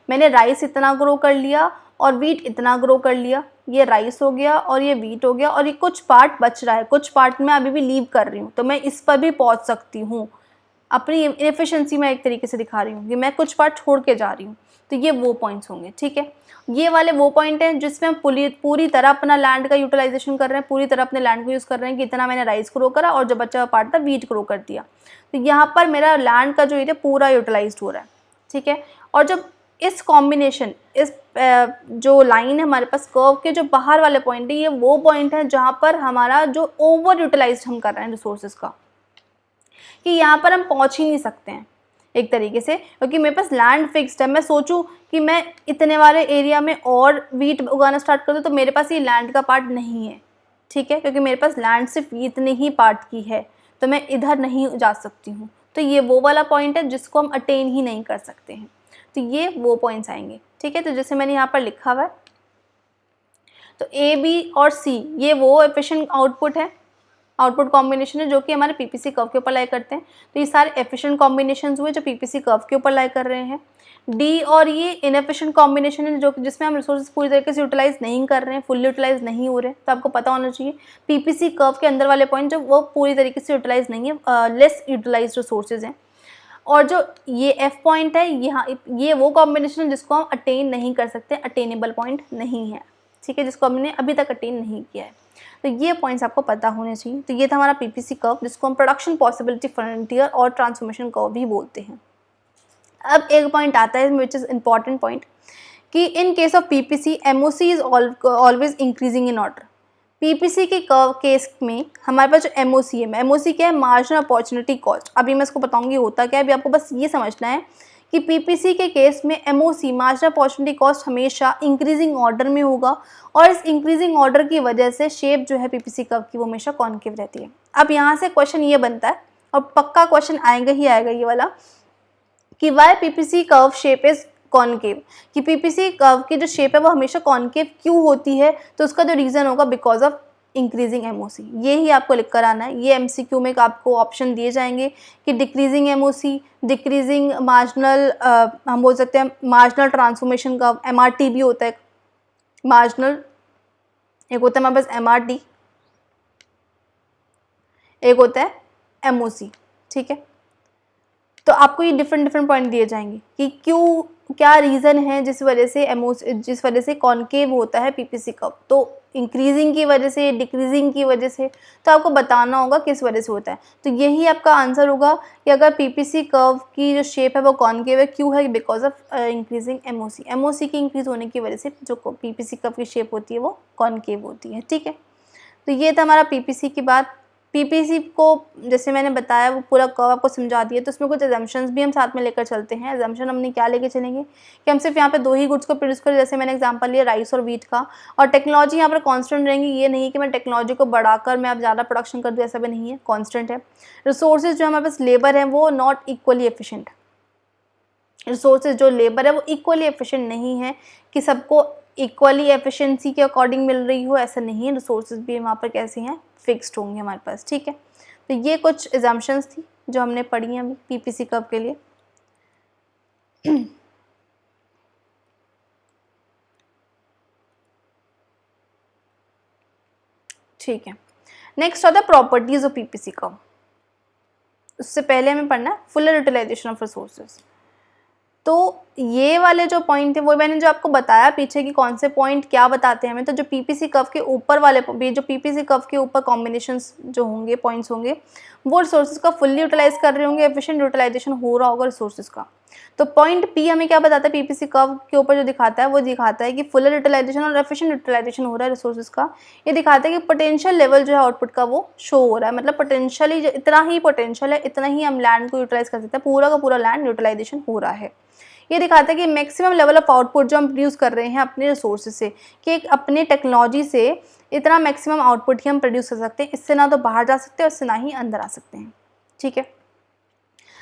मैंने राइस इतना ग्रो कर लिया और वीट इतना ग्रो कर लिया। ये राइस हो गया और ये वीट हो गया, और ये कुछ पार्ट बच रहा है, कुछ पार्ट मैं अभी भी लीव कर रही हूँ, तो मैं इस पर भी पहुँच सकती हूँ। अपनी इनएफिशिएंसी मैं एक तरीके से दिखा रही हूँ कि मैं कुछ पार्ट छोड़ के जा रही हूँ। तो ये वो पॉइंट्स होंगे, ठीक है। ये वाले वो पॉइंट हैं जिसमें हम पूरी तरह अपना लैंड का यूटिलाइजेशन कर रहे हैं, पूरी तरह अपने लैंड को यूज़ कर रहे हैं कि इतना मैंने राइस ग्रो करा और जो बचा हुआ पार्ट था वीट ग्रो कर दिया। तो यहाँ पर मेरा लैंड का जो एरिया पूरा यूटिलाइज्ड हो रहा है, ठीक है। और जब इस कॉम्बिनेशन, इस जो लाइन है हमारे पास कर्व के जो बाहर वाले पॉइंट है, ये वो पॉइंट है जहाँ पर हमारा जो ओवर यूटिलाइज हम कर रहे हैं रिसोर्सेज का, कि यहाँ पर हम पहुँच ही नहीं सकते हैं एक तरीके से, क्योंकि मेरे पास लैंड फिक्स्ड है। मैं सोचूं कि मैं इतने वाले एरिया में और वीट उगाना स्टार्ट कर दूँ तो मेरे पास ये लैंड का पार्ट नहीं है, ठीक है, क्योंकि मेरे पास लैंड सिर्फ इतने ही पार्ट की है, तो मैं इधर नहीं जा सकती हूँ। तो ये वो वाला पॉइंट है जिसको हम अटेन ही नहीं कर सकते हैं, तो ये वो पॉइंट्स आएंगे, ठीक है। तो जैसे मैंने यहाँ पर लिखा हुआ है, तो ए बी और सी ये वो एफिशिएंट आउटपुट है, आउटपुट कॉम्बिनेशन है जो कि हमारे पीपीसी कर्व के ऊपर लाई करते हैं। तो ये सारे एफिशिएंट कॉम्बिनेशंस हुए जो पीपीसी कर्व के ऊपर लाई कर रहे हैं। डी और ये इनएफिशिएंट कॉम्बिनेशन है जो जिसमें हम रिसोर्सेज पूरी तरीके से यूटिलाइज नहीं कर रहे हैं, फुल यूटिलाइज नहीं हो रहे हैं। तो आपको पता होना चाहिए पीपीसी कर्व के अंदर वाले पॉइंट जो वो पूरी तरीके से यूटिलाइज नहीं है, लेस यूटिलाइज रिसोर्सेज हैं। और जो ये एफ पॉइंट है, यहाँ ये वो कॉम्बिनेशन है जिसको हम अटेन नहीं कर सकते, अटेनेबल पॉइंट नहीं है, ठीक है, जिसको हमने अभी तक अटेन नहीं किया है। तो ये पॉइंट्स आपको पता होने चाहिए। तो ये था हमारा पीपीसी कर्व जिसको हम प्रोडक्शन पॉसिबिलिटी फ्रंटियर और ट्रांसफॉर्मेशन कर्व भी बोलते हैं। अब एक पॉइंट आता है विच इज़ इंपॉर्टेंट पॉइंट, कि in case of PPC MOC is always increasing in order. PPC के कर्व केस में हमारे पास जो एमओसी है, एमओसी क्या है, मार्जिनल अपॉर्चुनिटी कॉस्ट। अभी मैं इसको बताऊंगी होता क्या है, अभी आपको बस ये समझना है कि पीपीसी के केस में एमओसी मार्जिनल अपॉर्चुनिटी कॉस्ट हमेशा इंक्रीजिंग ऑर्डर में होगा, और इस इंक्रीजिंग ऑर्डर की वजह से शेप जो है पीपीसी कर्व की वो हमेशा कॉन्केव रहती है। अब यहाँ से क्वेश्चन ये बनता है, और पक्का क्वेश्चन आएगा ही आएगा ये वाला, कि why PPC curve shape is concave, कि पीपीसी कर्व की जो शेप है वो हमेशा कॉन्केव क्यों होती है। तो उसका जो रीज़न होगा बिकॉज ऑफ इंक्रीजिंग एमओसी। ये ही आपको लिख कर आना है। ये एमसीक्यू में आपको ऑप्शन दिए जाएंगे कि डिक्रीजिंग एमओसी, डिक्रीजिंग मार्जिनल, हम बोल सकते हैं मार्जिनल ट्रांसफॉर्मेशन कर्व, एमआरटी भी होता है मार्जिनल, एक होता है हमारे पास एमआरटी, एक होता है एमओसी, ठीक है। तो आपको ये डिफरेंट पॉइंट दिए जाएंगे कि क्यों, क्या रीज़न है जिस वजह से कॉन्केव होता है पीपीसी कर्व। तो इंक्रीजिंग की वजह से, डिक्रीजिंग की वजह से, तो आपको बताना होगा किस वजह से होता है। तो यही आपका आंसर होगा कि अगर पीपीसी कर्व की जो शेप है वो कॉन्केव है, क्यों है, because of increasing MOC. MOC की इंक्रीज होने की वजह से जो पीपीसी कर्व की शेप होती है वो कॉन्केव होती है, ठीक है। तो ये था हमारा पीपीसी की बात। पीपीसी को जैसे मैंने बताया वो पूरा कर्व आपको समझा दिया, तो उसमें कुछ एजम्पशंस भी हम साथ में लेकर चलते हैं। एजम्पशन हमने क्या लेके चलेंगे कि हम सिर्फ यहाँ पे दो ही गुड्स को प्रोड्यूस करें, जैसे मैंने एग्जांपल लिया राइस और वीट का, और टेक्नोलॉजी यहाँ पर कांस्टेंट रहेंगी। ये नहीं कि मैं टेक्नोलॉजी को बढ़ाकर मैं अब ज़्यादा प्रोडक्शन कर दूँ, ऐसा भी नहीं है, कांस्टेंट है। रिसोर्सेज जो हमारे पास लेबर है वो नॉट इक्वली एफिशिएंट, रिसोर्सेज जो लेबर है वो इक्वली एफिशिएंट नहीं है कि सबको इक्वली एफिशिएंसी के अकॉर्डिंग मिल रही हो, ऐसा नहीं है। रिसोर्सेज भी वहाँ पर कैसे हैं, फिक्स्ड होंगे हमारे पास, ठीक है। तो ये कुछ एजम्पशंस थी जो हमने पढ़ी हैं अभी पीपीसी कर्व के लिए। ठीक है, नेक्स्ट आता है प्रॉपर्टीज ऑफ पीपीसी कर्व। उससे पहले हमें पढ़ना है फुलर यूटिलाइजेशन ऑफ रिसोर्सेज। तो ये वाले जो पॉइंट थे वो मैंने जो आपको बताया पीछे कि कौन से पॉइंट क्या बताते हैं हमें। तो जो पीपीसी कर्व के ऊपर वाले, जो पीपीसी कर्व के ऊपर कॉम्बिनेशंस जो होंगे, पॉइंट्स होंगे, वो रिसोर्सेज का फुल्ली यूटिलाइज कर रहे होंगे, एफिशिएंट यूटिलाइजेशन हो रहा होगा रिसोर्सेज का। तो पॉइंट पी हमें क्या बताता है, पीपीसी कर्व के ऊपर जो दिखाता है वो दिखाता है कि फुलर यूटिलाइजेशन और एफिशिएंट यूटिलाइजेशन हो रहा है रिसोर्सेज का। ये दिखाता है कि पोटेंशियल लेवल जो है आउटपुट का वो शो हो रहा है, मतलब पोटेंशियली इतना ही पोटेंशियल है, इतना ही हम लैंड को यूटिलाइज कर सकते हैं, पूरा का पूरा लैंड यूटिलाइजेशन हो रहा है। ये दिखाता है कि मैक्सिमम लेवल ऑफ आउटपुट जो हम प्रोड्यूस कर रहे हैं अपने रिसोर्सेज से, कि एक अपने टेक्नोलॉजी से इतना मैक्सिमम आउटपुट ही हम प्रोड्यूस कर सकते हैं, इससे ना तो बाहर जा सकते हैं और इससे ना ही अंदर आ सकते हैं, ठीक है।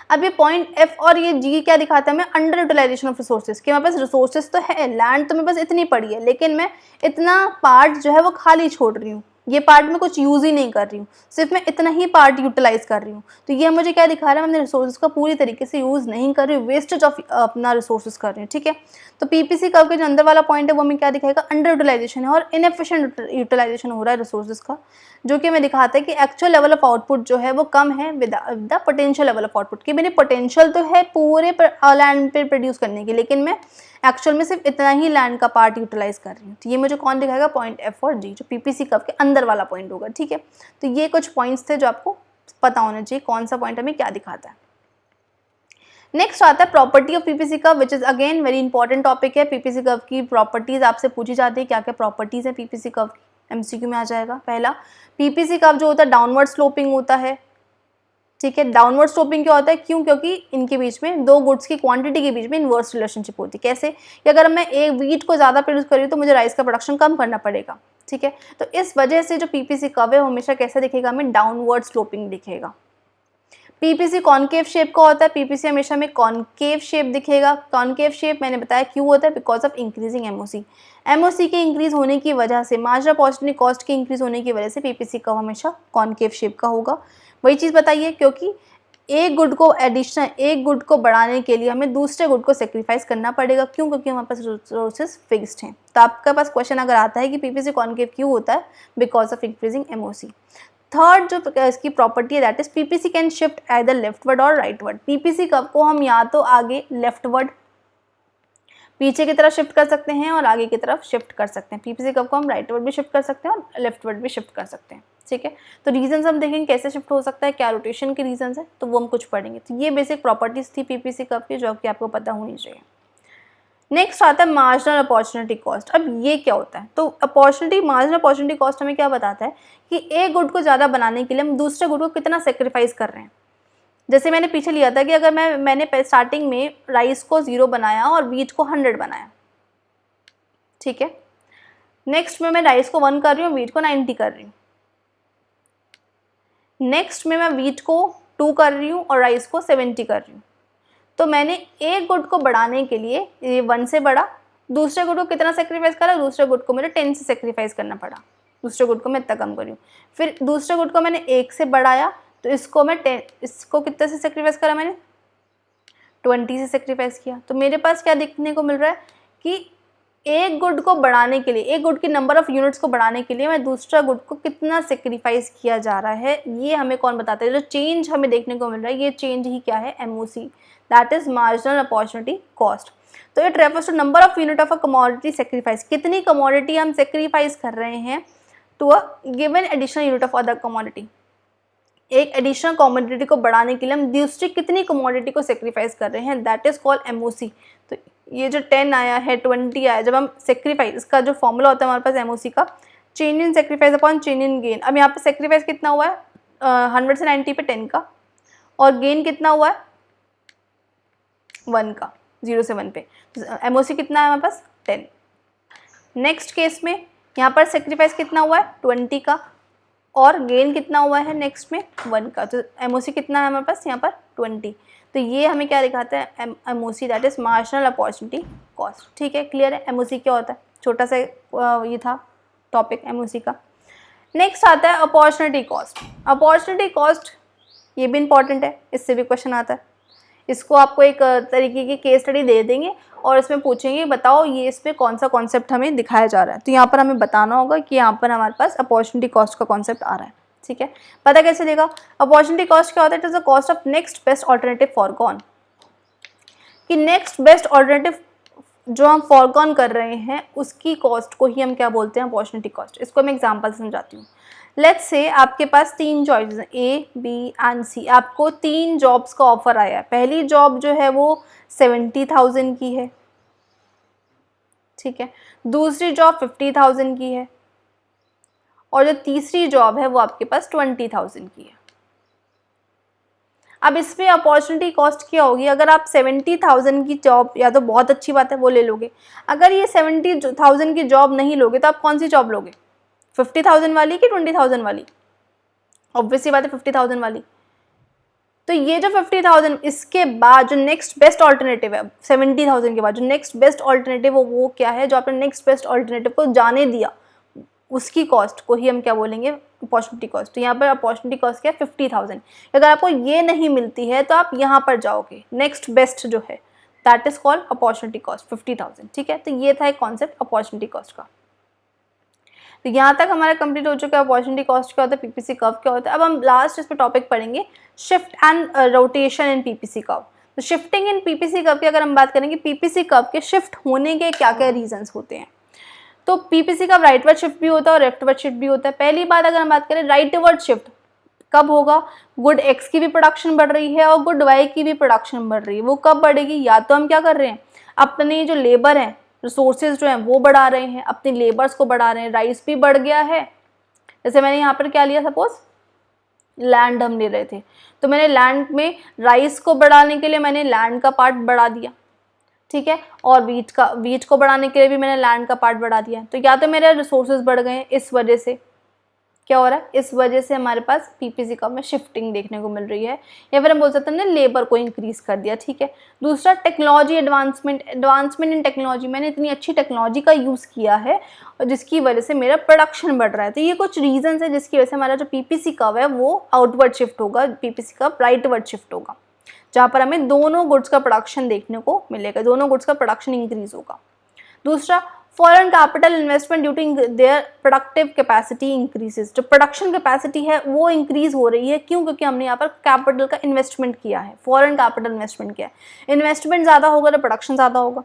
अब ये पॉइंट एफ और ये जी क्या दिखाता है हमें, अंडर यूटिलाइजेशन ऑफ रिसोर्सेज, कि मेरे पास रिसोर्सेज तो है, लैंड तो मेरे पास इतनी पड़ी है, लेकिन मैं इतना पार्ट जो है वो खाली छोड़ रही हूँ, ये पार्ट में कुछ यूज़ ही नहीं कर रही हूँ, सिर्फ मैं इतना ही पार्ट यूटिलाइज कर रही हूँ। तो ये मुझे क्या दिखा रहा है, मैं अपने रिसोर्सेज का पूरी तरीके से यूज़ नहीं कर रही हूँ, वेस्टेज ऑफ अपना रिसोर्सेज कर रही हूँ, ठीक है। तो पीपीसी कर्व के जो अंदर वाला पॉइंट है वो हमें क्या दिखाएगा, अंडर यूटिलाइजेशन है और इनएफिशिएंट यूटिलाइजेशन हो रहा है रिसोर्सेज का, जो कि हमें दिखाता है कि एक्चुअल लेवल ऑफ आउटपुट जो है वो कम है with the potential level of output, कि मेरे पोटेंशियल तो है पूरे लैंड पे प्रोड्यूस करने की, लेकिन मैं एक्चुअल में सिर्फ इतना ही लैंड का पार्ट यूटिलाइज कर रही हूँ। तो ये मुझे कौन दिखाएगा, पॉइंट एफ और जी, जो पीपीसी कर्व के अंदर वाला पॉइंट होगा, ठीक है। तो ये कुछ पॉइंट्स थे जो आपको पता होना चाहिए कौन सा पॉइंट हमें क्या दिखाता है। नेक्स्ट आता है property of PPC curve, which is again very important topic है। पीपीसी कर्व की प्रॉपर्टीज आपसे पूछी जाती है, क्या क्या प्रॉपर्टीज है पीपीसी कर्व की, एमसीक्यू में आ जाएगा। पहला, पीपीसी कर्व जो होता है डाउनवर्ड स्लोपिंग होता है, ठीक है। डाउनवर्ड स्लोपिंग क्या होता है, क्यों, क्योंकि इनके बीच में दो गुड्स की क्वांटिटी के बीच में इनवर्स रिलेशनशिप होती है। कैसे, कि अगर मैं एक वीट को ज़्यादा प्रोड्यूस कर रही हूँ तो मुझे राइस का प्रोडक्शन कम करना पड़ेगा, ठीक है। तो इस वजह से जो पीपीसी कर्व है हमेशा कैसा दिखेगा, हमें डाउनवर्ड स्लोपिंग दिखेगा। पीपीसी कॉनकेव शेप का होता है, पीपीसी हमेशा में कॉनकेव शेप दिखेगा। कॉनकेव शेप मैंने बताया क्यों होता है, because of increasing MOC. MOC के इंक्रीज होने की वजह से, मार्जिनल अपॉर्चुनिटी कॉस्ट के इंक्रीज होने की वजह से पीपीसी कर्व हमेशा कॉनकेव शेप का होगा। वही चीज़ बताइए, क्योंकि एक गुड को एडिशन, एक गुड को बढ़ाने के लिए हमें दूसरे गुड को सेक्रीफाइस करना पड़ेगा। क्यों, क्योंकि हमारे पास रिसोर्सेज फिक्स्ड हैं। तो आपके पास क्वेश्चन अगर आता है कि पीपीसी कॉनकेव क्यों होता है, because of increasing MOC. Third जो इसकी प्रॉपर्टी है that is PPC can shift either leftward और राइटवर्ड। पीपीसी कर्व को हम या तो आगे लेफ्टवर्ड पीछे की तरफ शिफ्ट कर सकते हैं और आगे की तरफ शिफ्ट कर सकते हैं। पीपीसी कर्व को हम राइटवर्ड भी शिफ्ट कर सकते हैं और लेफ्टवर्ड भी शिफ्ट कर सकते हैं, ठीक है। तो रीजंस हम देखेंगे कैसे शिफ्ट हो सकता है, क्या रोटेशन के रीजंस है, तो वो हम कुछ पढ़ेंगे। तो ये बेसिक प्रॉपर्टीज थी पीपीसी कर्व की, जो कि आपको पता होनी चाहिए। नेक्स्ट आता है मार्जिनल अपॉर्चुनिटी कॉस्ट। अब ये क्या होता है, तो मार्जिनल अपॉर्चुनिटी कॉस्ट हमें क्या बताता है कि एक गुड को ज़्यादा बनाने के लिए हम दूसरे गुड को कितना सेक्रीफाइस कर रहे हैं। जैसे मैंने पीछे लिया था कि अगर मैंने स्टार्टिंग में राइस को 0 बनाया और वीट को 100 बनाया, ठीक है। नेक्स्ट में मैं राइस को 1 कर रही हूँ, वीट को 90 कर रही हूँ। नेक्स्ट में मैं वीट को 2 कर रही हूँ और राइस को 70 कर रही हूँ। तो मैंने एक गुड को बढ़ाने के लिए, ये 1 से बढ़ा, दूसरे गुड को कितना सेक्रीफाइस करा, दूसरे गुड को मुझे 10 से सेक्रीफाइस करना पड़ा, दूसरे गुड को मैं इतना कम करी हूँ। फिर दूसरे गुड को मैंने 1 से बढ़ाया, तो इसको मैं इसको कितने से सेक्रीफाइस करा, मैंने 20 से सेक्रीफाइस किया। तो मेरे पास क्या देखने को मिल रहा है कि एक गुड को बढ़ाने के लिए, एक गुड की नंबर ऑफ यूनिट्स को बढ़ाने के लिए मैं दूसरा गुड को कितना सेक्रीफाइस किया जा रहा है, ये हमें कौन बताता है। जो चेंज हमें देखने को मिल रहा है, ये चेंज ही क्या है, MOC, that is marginal opportunity cost. तो it refers to number of unit of a commodity sacrifice, कितनी कमोडिटी हम सेक्रीफाइस कर रहे हैं to a given additional unit of other commodity. एक एडिशनल कमोडिटी को बढ़ाने के लिए हम दूसरी कितनी कमोडिटी को सेक्रीफाइस कर रहे हैं, दैट इज कॉल्ड एमओसी। तो ये जो 10 आया है, 20 आया, जब हम सेक्रीफाइस, इसका जो फॉर्मूला होता है हमारे पास एमओसी का, change in sacrifice upon change in gain. अब यहाँ पे सेक्रीफाइस कितना हुआ है, 100 से 90 पे 10 का, और गेन कितना हुआ है 1 का, 0 से 1 पे। एमओसी कितना है हमारे पास 10। नेक्स्ट केस में यहाँ पर सेक्रीफाइस कितना हुआ है 20 का, और गेन कितना हुआ है नेक्स्ट में 1 का। तो एमओसी कितना है हमारे पास यहाँ पर 20। तो ये हमें क्या दिखाता है, MOC that is marginal opportunity cost, ठीक है। क्लियर है एमओसी क्या होता है, छोटा सा ये था टॉपिक एमओसी का। नेक्स्ट आता है अपॉर्चुनिटी कॉस्ट। अपॉर्चुनिटी कॉस्ट ये भी इंपॉर्टेंट है, इससे भी क्वेश्चन आता है। इसको आपको एक तरीके की केस स्टडी दे देंगे और इसमें पूछेंगे बताओ ये इस पर कौन सा कॉन्सेप्ट हमें दिखाया जा रहा है। तो यहाँ पर हमें बताना होगा कि यहाँ पर हमारे पास अपॉर्चुनिटी कॉस्ट का कॉन्सेप्ट आ रहा है, ठीक है। पता कैसे चलेगा, अपॉर्चुनिटी कॉस्ट क्या होता है, it is the cost of next best alternative foregone. कि नेक्स्ट बेस्ट ऑल्टरनेटिव जो हम फॉरगॉन कर रहे हैं उसकी कॉस्ट को ही हम क्या बोलते हैं, अपॉर्चुनिटी कॉस्ट। इसको मैं एग्जाम्पल समझाती हूँ। लेट्स से आपके पास 3 चॉइसेस हैं, ए, बी एंड सी। आपको 3 जॉब्स का ऑफर आया है। पहली जॉब जो है वो 70,000 की है, ठीक है। दूसरी जॉब 50,000 की है, और जो तीसरी जॉब है वो आपके पास 20,000 की है। अब इसमें अपॉर्चुनिटी कॉस्ट क्या होगी, अगर आप 70,000 की जॉब, या तो बहुत अच्छी बात है वो ले लोगे, अगर ये 70,000 की जॉब नहीं लोगे तो आप कौन सी जॉब लोगे, 50,000 वाली कि 20,000 वाली? ऑब्वियसली बात है 50,000 वाली। तो ये जो 50,000, इसके बाद जो नेक्स्ट बेस्ट ऑल्टरनेटिव है 70,000 के बाद जो नेक्स्ट बेस्ट ऑल्टरनेटिव वो क्या है, जो आपने नेक्स्ट बेस्ट ऑल्टरनेटिव को जाने दिया, उसकी कॉस्ट को ही हम क्या बोलेंगे, अपॉर्चुनिटी कॉस्ट। तो यहाँ पर अपॉर्चुनिटी कॉस्ट क्या है 50,000। अगर आपको ये नहीं मिलती है तो आप यहाँ पर जाओगे, नेक्स्ट बेस्ट जो है that is called opportunity cost 50,000, ठीक है। तो ये था एक कॉन्सेप्ट अपॉर्चुनिटी कॉस्ट का। तो यहाँ तक हमारा कंप्लीट हो चुका है अपॉर्चुनिटी कॉस्ट क्या होता है, पीपीसी कर्व क्या होता है। अब हम लास्ट इस पर टॉपिक पढ़ेंगे shift and rotation in PPC curve. तो शिफ्टिंग इन पीपीसी कर्व की अगर हम बात करेंगे, पीपीसी कर्व के शिफ्ट होने के क्या क्या रीजंस होते हैं। तो पीपीसी कर्व राइटवर्ड शिफ्ट भी होता है और लेफ्टवर्ड शिफ्ट भी होता है। पहली बात अगर हम बात करें राइटवर्ड शिफ्ट, कब होगा? गुड एक्स की भी प्रोडक्शन बढ़ रही है और गुड वाई की भी प्रोडक्शन बढ़ रही है। वो कब बढ़ेगी? या तो हम क्या कर रहे हैं, अपने जो लेबर हैं, रिसोर्सेज जो हैं वो बढ़ा रहे हैं, अपने लेबर्स को बढ़ा रहे हैं। राइस भी बढ़ गया है, जैसे मैंने यहाँ पर क्या लिया, सपोज लैंड हम ले रहे थे, तो मैंने लैंड में राइस को बढ़ाने के लिए मैंने लैंड का पार्ट बढ़ा दिया, ठीक है, और वीट को बढ़ाने के लिए भी मैंने लैंड का पार्ट बढ़ा दिया। तो या तो मेरे रिसोर्सेज बढ़ गए हैं, इस वजह से क्या हो रहा है, इस वजह से हमारे पास पीपीसी का में शिफ्टिंग देखने को मिल रही है, या फिर हम बोल सकते हैं ना लेबर को इंक्रीज कर दिया, ठीक है। दूसरा, टेक्नोलॉजी एडवांसमेंट इन टेक्नोलॉजी, मैंने इतनी अच्छी टेक्नोलॉजी का यूज़ किया है और जिसकी वजह से मेरा प्रोडक्शन बढ़ रहा है। तो ये कुछ रीजन है जिसकी वजह से हमारा जो पीपीसी कर्व है वो आउटवर्ड शिफ्ट होगा, पीपीसी कर्व राइटवर्ड शिफ्ट होगा, जहाँ पर हमें दोनों गुड्स का प्रोडक्शन देखने को मिलेगा, दोनों गुड्स का प्रोडक्शन इंक्रीज होगा। दूसरा, foreign capital investment due to their productive capacity increases, जो प्रोडक्शन कैपेसिटी है वो इंक्रीज हो रही है, क्यों? क्योंकि हमने यहाँ पर कैपिटल का इन्वेस्टमेंट किया है, फॉरेन कैपिटल इन्वेस्टमेंट किया है। इन्वेस्टमेंट ज़्यादा होगा तो प्रोडक्शन ज़्यादा होगा,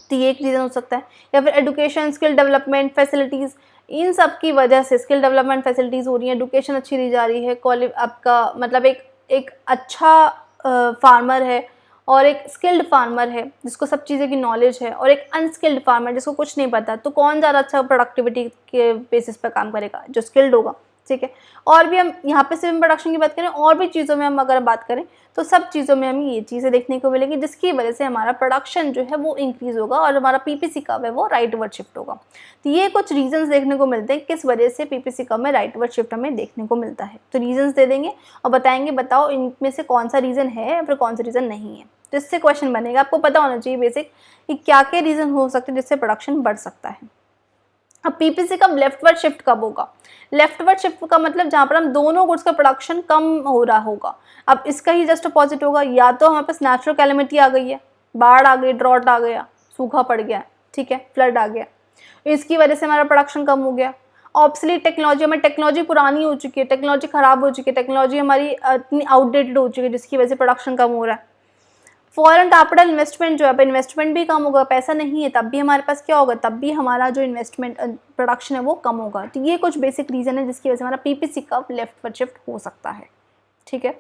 तो ये एक रीज़न हो सकता है। या फिर एडुकेशन, स्किल डेवलपमेंट फैसिलिटीज़, इन सब की वजह से स्किल डेवलपमेंट फैसिलिटीज़ हो रही है, एडुकेशन अच्छी दी जा रही है, आपका मतलब एक अच्छा फार्मर है और एक स्किल्ड फार्मर है जिसको सब चीज़ें की नॉलेज है, और एक अनस्किल्ड फार्मर जिसको कुछ नहीं पता, तो कौन ज़्यादा अच्छा प्रोडक्टिविटी के बेसिस पर काम करेगा? जो स्किल्ड होगा, ठीक है। और भी हम यहाँ पे सिर्फ प्रोडक्शन की बात करें, और भी चीज़ों में हम अगर बात करें तो सब चीज़ों में हमें ये चीज़ें देखने को मिलेंगी जिसकी वजह से हमारा प्रोडक्शन जो है वो इंक्रीज़ होगा और हमारा पीपीसी कर्व है वो राइटवर्ड शिफ्ट होगा। तो ये कुछ रीजंस देखने को मिलते हैं किस वजह से पीपीसी कर्व में राइटवर्ड शिफ्ट हमें देखने को मिलता है। तो रीजंस दे देंगे और बताएंगे, बताओ इनमें से कौन सा रीज़न है या फिर कौन सा रीज़न नहीं है। तो इससे क्वेश्चन बनेगा, आपको पता होना चाहिए बेसिक कि क्या क्या रीज़न हो सकते हैं जिससे प्रोडक्शन बढ़ सकता है। अब पीपीसी का लेफ्टवर्ड शिफ्ट कब होगा? लेफ्टवर्ड शिफ्ट का मतलब जहाँ पर हम दोनों गुड्स का प्रोडक्शन कम हो रहा होगा। अब इसका ही जस्ट अपोजिट होगा, या तो हमारे पास नेचुरल कैलेमिटी आ गई है, बाढ़ आ गई, ड्रॉट आ गया, सूखा पड़ गया, ठीक है, फ्लड आ गया, इसकी वजह से हमारा प्रोडक्शन कम हो गया। ऑब्सलीट टेक्नोलॉजी, हमारी टेक्नोलॉजी पुरानी हो चुकी है, टेक्नोलॉजी ख़राब हो चुकी है, टेक्नोलॉजी हमारी इतनी आउटडेटेड हो चुकी है जिसकी वजह से प्रोडक्शन कम हो रहा है। फॉरेन कैपिटल इन्वेस्टमेंट जो है, अब इन्वेस्टमेंट भी कम होगा, पैसा नहीं है तब भी हमारे पास क्या होगा, तब भी हमारा जो इन्वेस्टमेंट प्रोडक्शन है वो कम होगा। तो ये कुछ बेसिक रीज़न है जिसकी वजह से हमारा पीपीसी कर्व लेफ्टवर्ड शिफ्ट हो सकता है, ठीक है।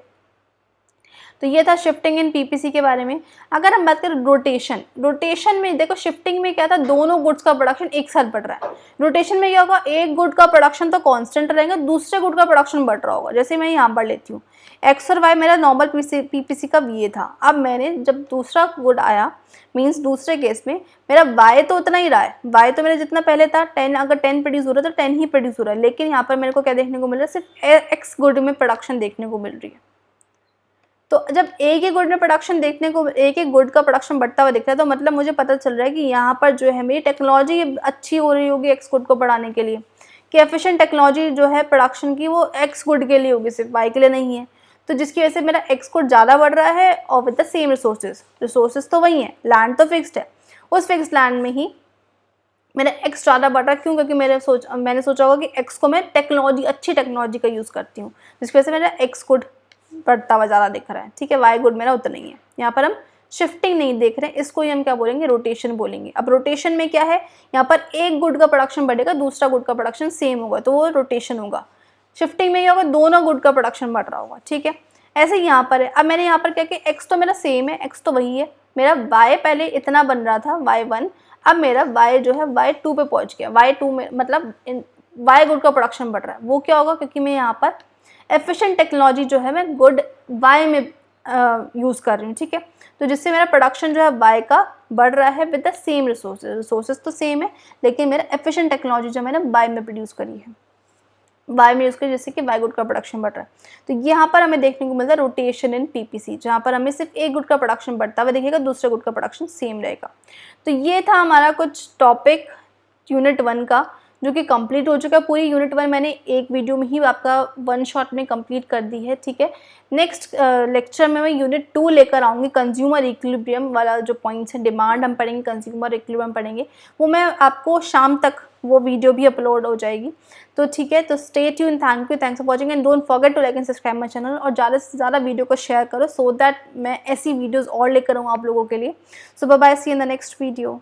तो ये था शिफ्टिंग इन पीपीसी के बारे में। अगर हम बात करें रोटेशन में देखो, शिफ्टिंग में क्या था, दोनों गुड्स का प्रोडक्शन एक साथ बढ़ रहा है। रोटेशन में क्या होगा, एक गुड का प्रोडक्शन तो कांस्टेंट रहेगा, दूसरे गुड का प्रोडक्शन बढ़ रहा होगा। जैसे मैं यहाँ पर लेती हूँ एक्स और वाई, मेरा नॉर्मल पीपीसी का ये था। अब मैंने जब दूसरा गुड आया, मीन्स दूसरे केस में मेरा वाई तो उतना ही रहा है, वाई तो मेरा जितना पहले था 10, अगर 10 प्रोड्यूस हो रहा है तो 10 ही प्रोड्यूस हो रहा है, लेकिन यहाँ पर मेरे को क्या देखने को मिल रहा है, सिर्फ एक्स गुड में प्रोडक्शन देखने को मिल रही है। तो जब एक ही गुड में प्रोडक्शन देखने को, एक एक गुड का प्रोडक्शन बढ़ता हुआ दिख रहा है, तो मतलब मुझे पता चल रहा है कि यहाँ पर जो है मेरी टेक्नोलॉजी अच्छी हो रही होगी एक्स गुड को बढ़ाने के लिए, कि एफिशिएंट टेक्नोलॉजी जो है प्रोडक्शन की वो एक्स गुड के लिए होगी, सिर्फ वाई के लिए नहीं है। तो जिसकी वजह से मेरा एक्स गुड ज़्यादा बढ़ रहा है और विद द सेम रिसोर्सेज तो वही है, लैंड तो फिक्स्ड है, उस फिक्स्ड लैंड में ही मेरा एक्स ज़्यादा बढ़ रहा है। क्यों? क्योंकि मैंने सोचा होगा कि एक्स को मैं अच्छी टेक्नोलॉजी का यूज़ करती हूँ, जिसकी वजह से मेरा एक्स गुड बढ़ता हुआ ज़्यादा दिख रहा है, ठीक है। वाई गुड मेरा उतना ही है। यहाँ पर हम शिफ्टिंग नहीं देख रहे हैं, इसको ही हम क्या बोलेंगे, रोटेशन बोलेंगे। अब रोटेशन में क्या है, यहाँ पर एक गुड का प्रोडक्शन बढ़ेगा, दूसरा गुड का प्रोडक्शन सेम होगा, तो वो रोटेशन होगा। शिफ्टिंग में क्या होगा, दोनों गुड का प्रोडक्शन बढ़ रहा होगा, ठीक है। ऐसे यहाँ पर है, अब मैंने यहाँ पर क्या किया, एक्स तो मेरा सेम है, एक्स तो वही है, मेरा वाई पहले इतना बन रहा था y1, अब मेरा वाई जो है y2 पे पहुँच गया। y2 में मतलब वाई गुड का प्रोडक्शन बढ़ रहा है, वो क्या होगा, क्योंकि मैं यहाँ पर एफिशिएंट टेक्नोलॉजी जो है मैं गुड वाई में यूज़ कर रही हूँ, ठीक है। तो जिससे मेरा प्रोडक्शन जो है वाई का बढ़ रहा है विद द सेम रिसोर्सेज तो सेम है, लेकिन मेरा एफिशिएंट टेक्नोलॉजी जो मैंने वाई में प्रोड्यूस करी है, वाई में यूज़ करी, जिससे कि वाई गुड का प्रोडक्शन बढ़ रहा है। तो यहाँ पर हमें देखने को मिलता है रोटेशन इन पीपीसी, जहाँ पर हमें सिर्फ एक गुड का प्रोडक्शन बढ़ता हुआ दिखेगा, दूसरे गुड का प्रोडक्शन सेम रहेगा। तो ये था हमारा कुछ टॉपिक यूनिट 1 का, जो कि कंप्लीट हो चुका है। पूरी यूनिट 1 मैंने एक वीडियो में ही आपका वन शॉट में कंप्लीट कर दी है, ठीक है। नेक्स्ट लेक्चर में मैं यूनिट 2 लेकर आऊँगी, कंज्यूमर इक्विलिब्रियम वाला जो पॉइंट्स है, डिमांड हम पढ़ेंगे, कंज्यूमर इक्विलिब्रियम पढ़ेंगे, वो मैं आपको शाम तक वो वीडियो भी अपलोड हो जाएगी। तो ठीक है, तो stay tune, thanks for watching and don't forget to like and subscribe my channel, और ज़्यादा से ज़्यादा वीडियो को शेयर करो सो दैट मैं ऐसी वीडियोज़ और लेकर आऊँ आप लोगों के लिए। So bye bye, see in the next video.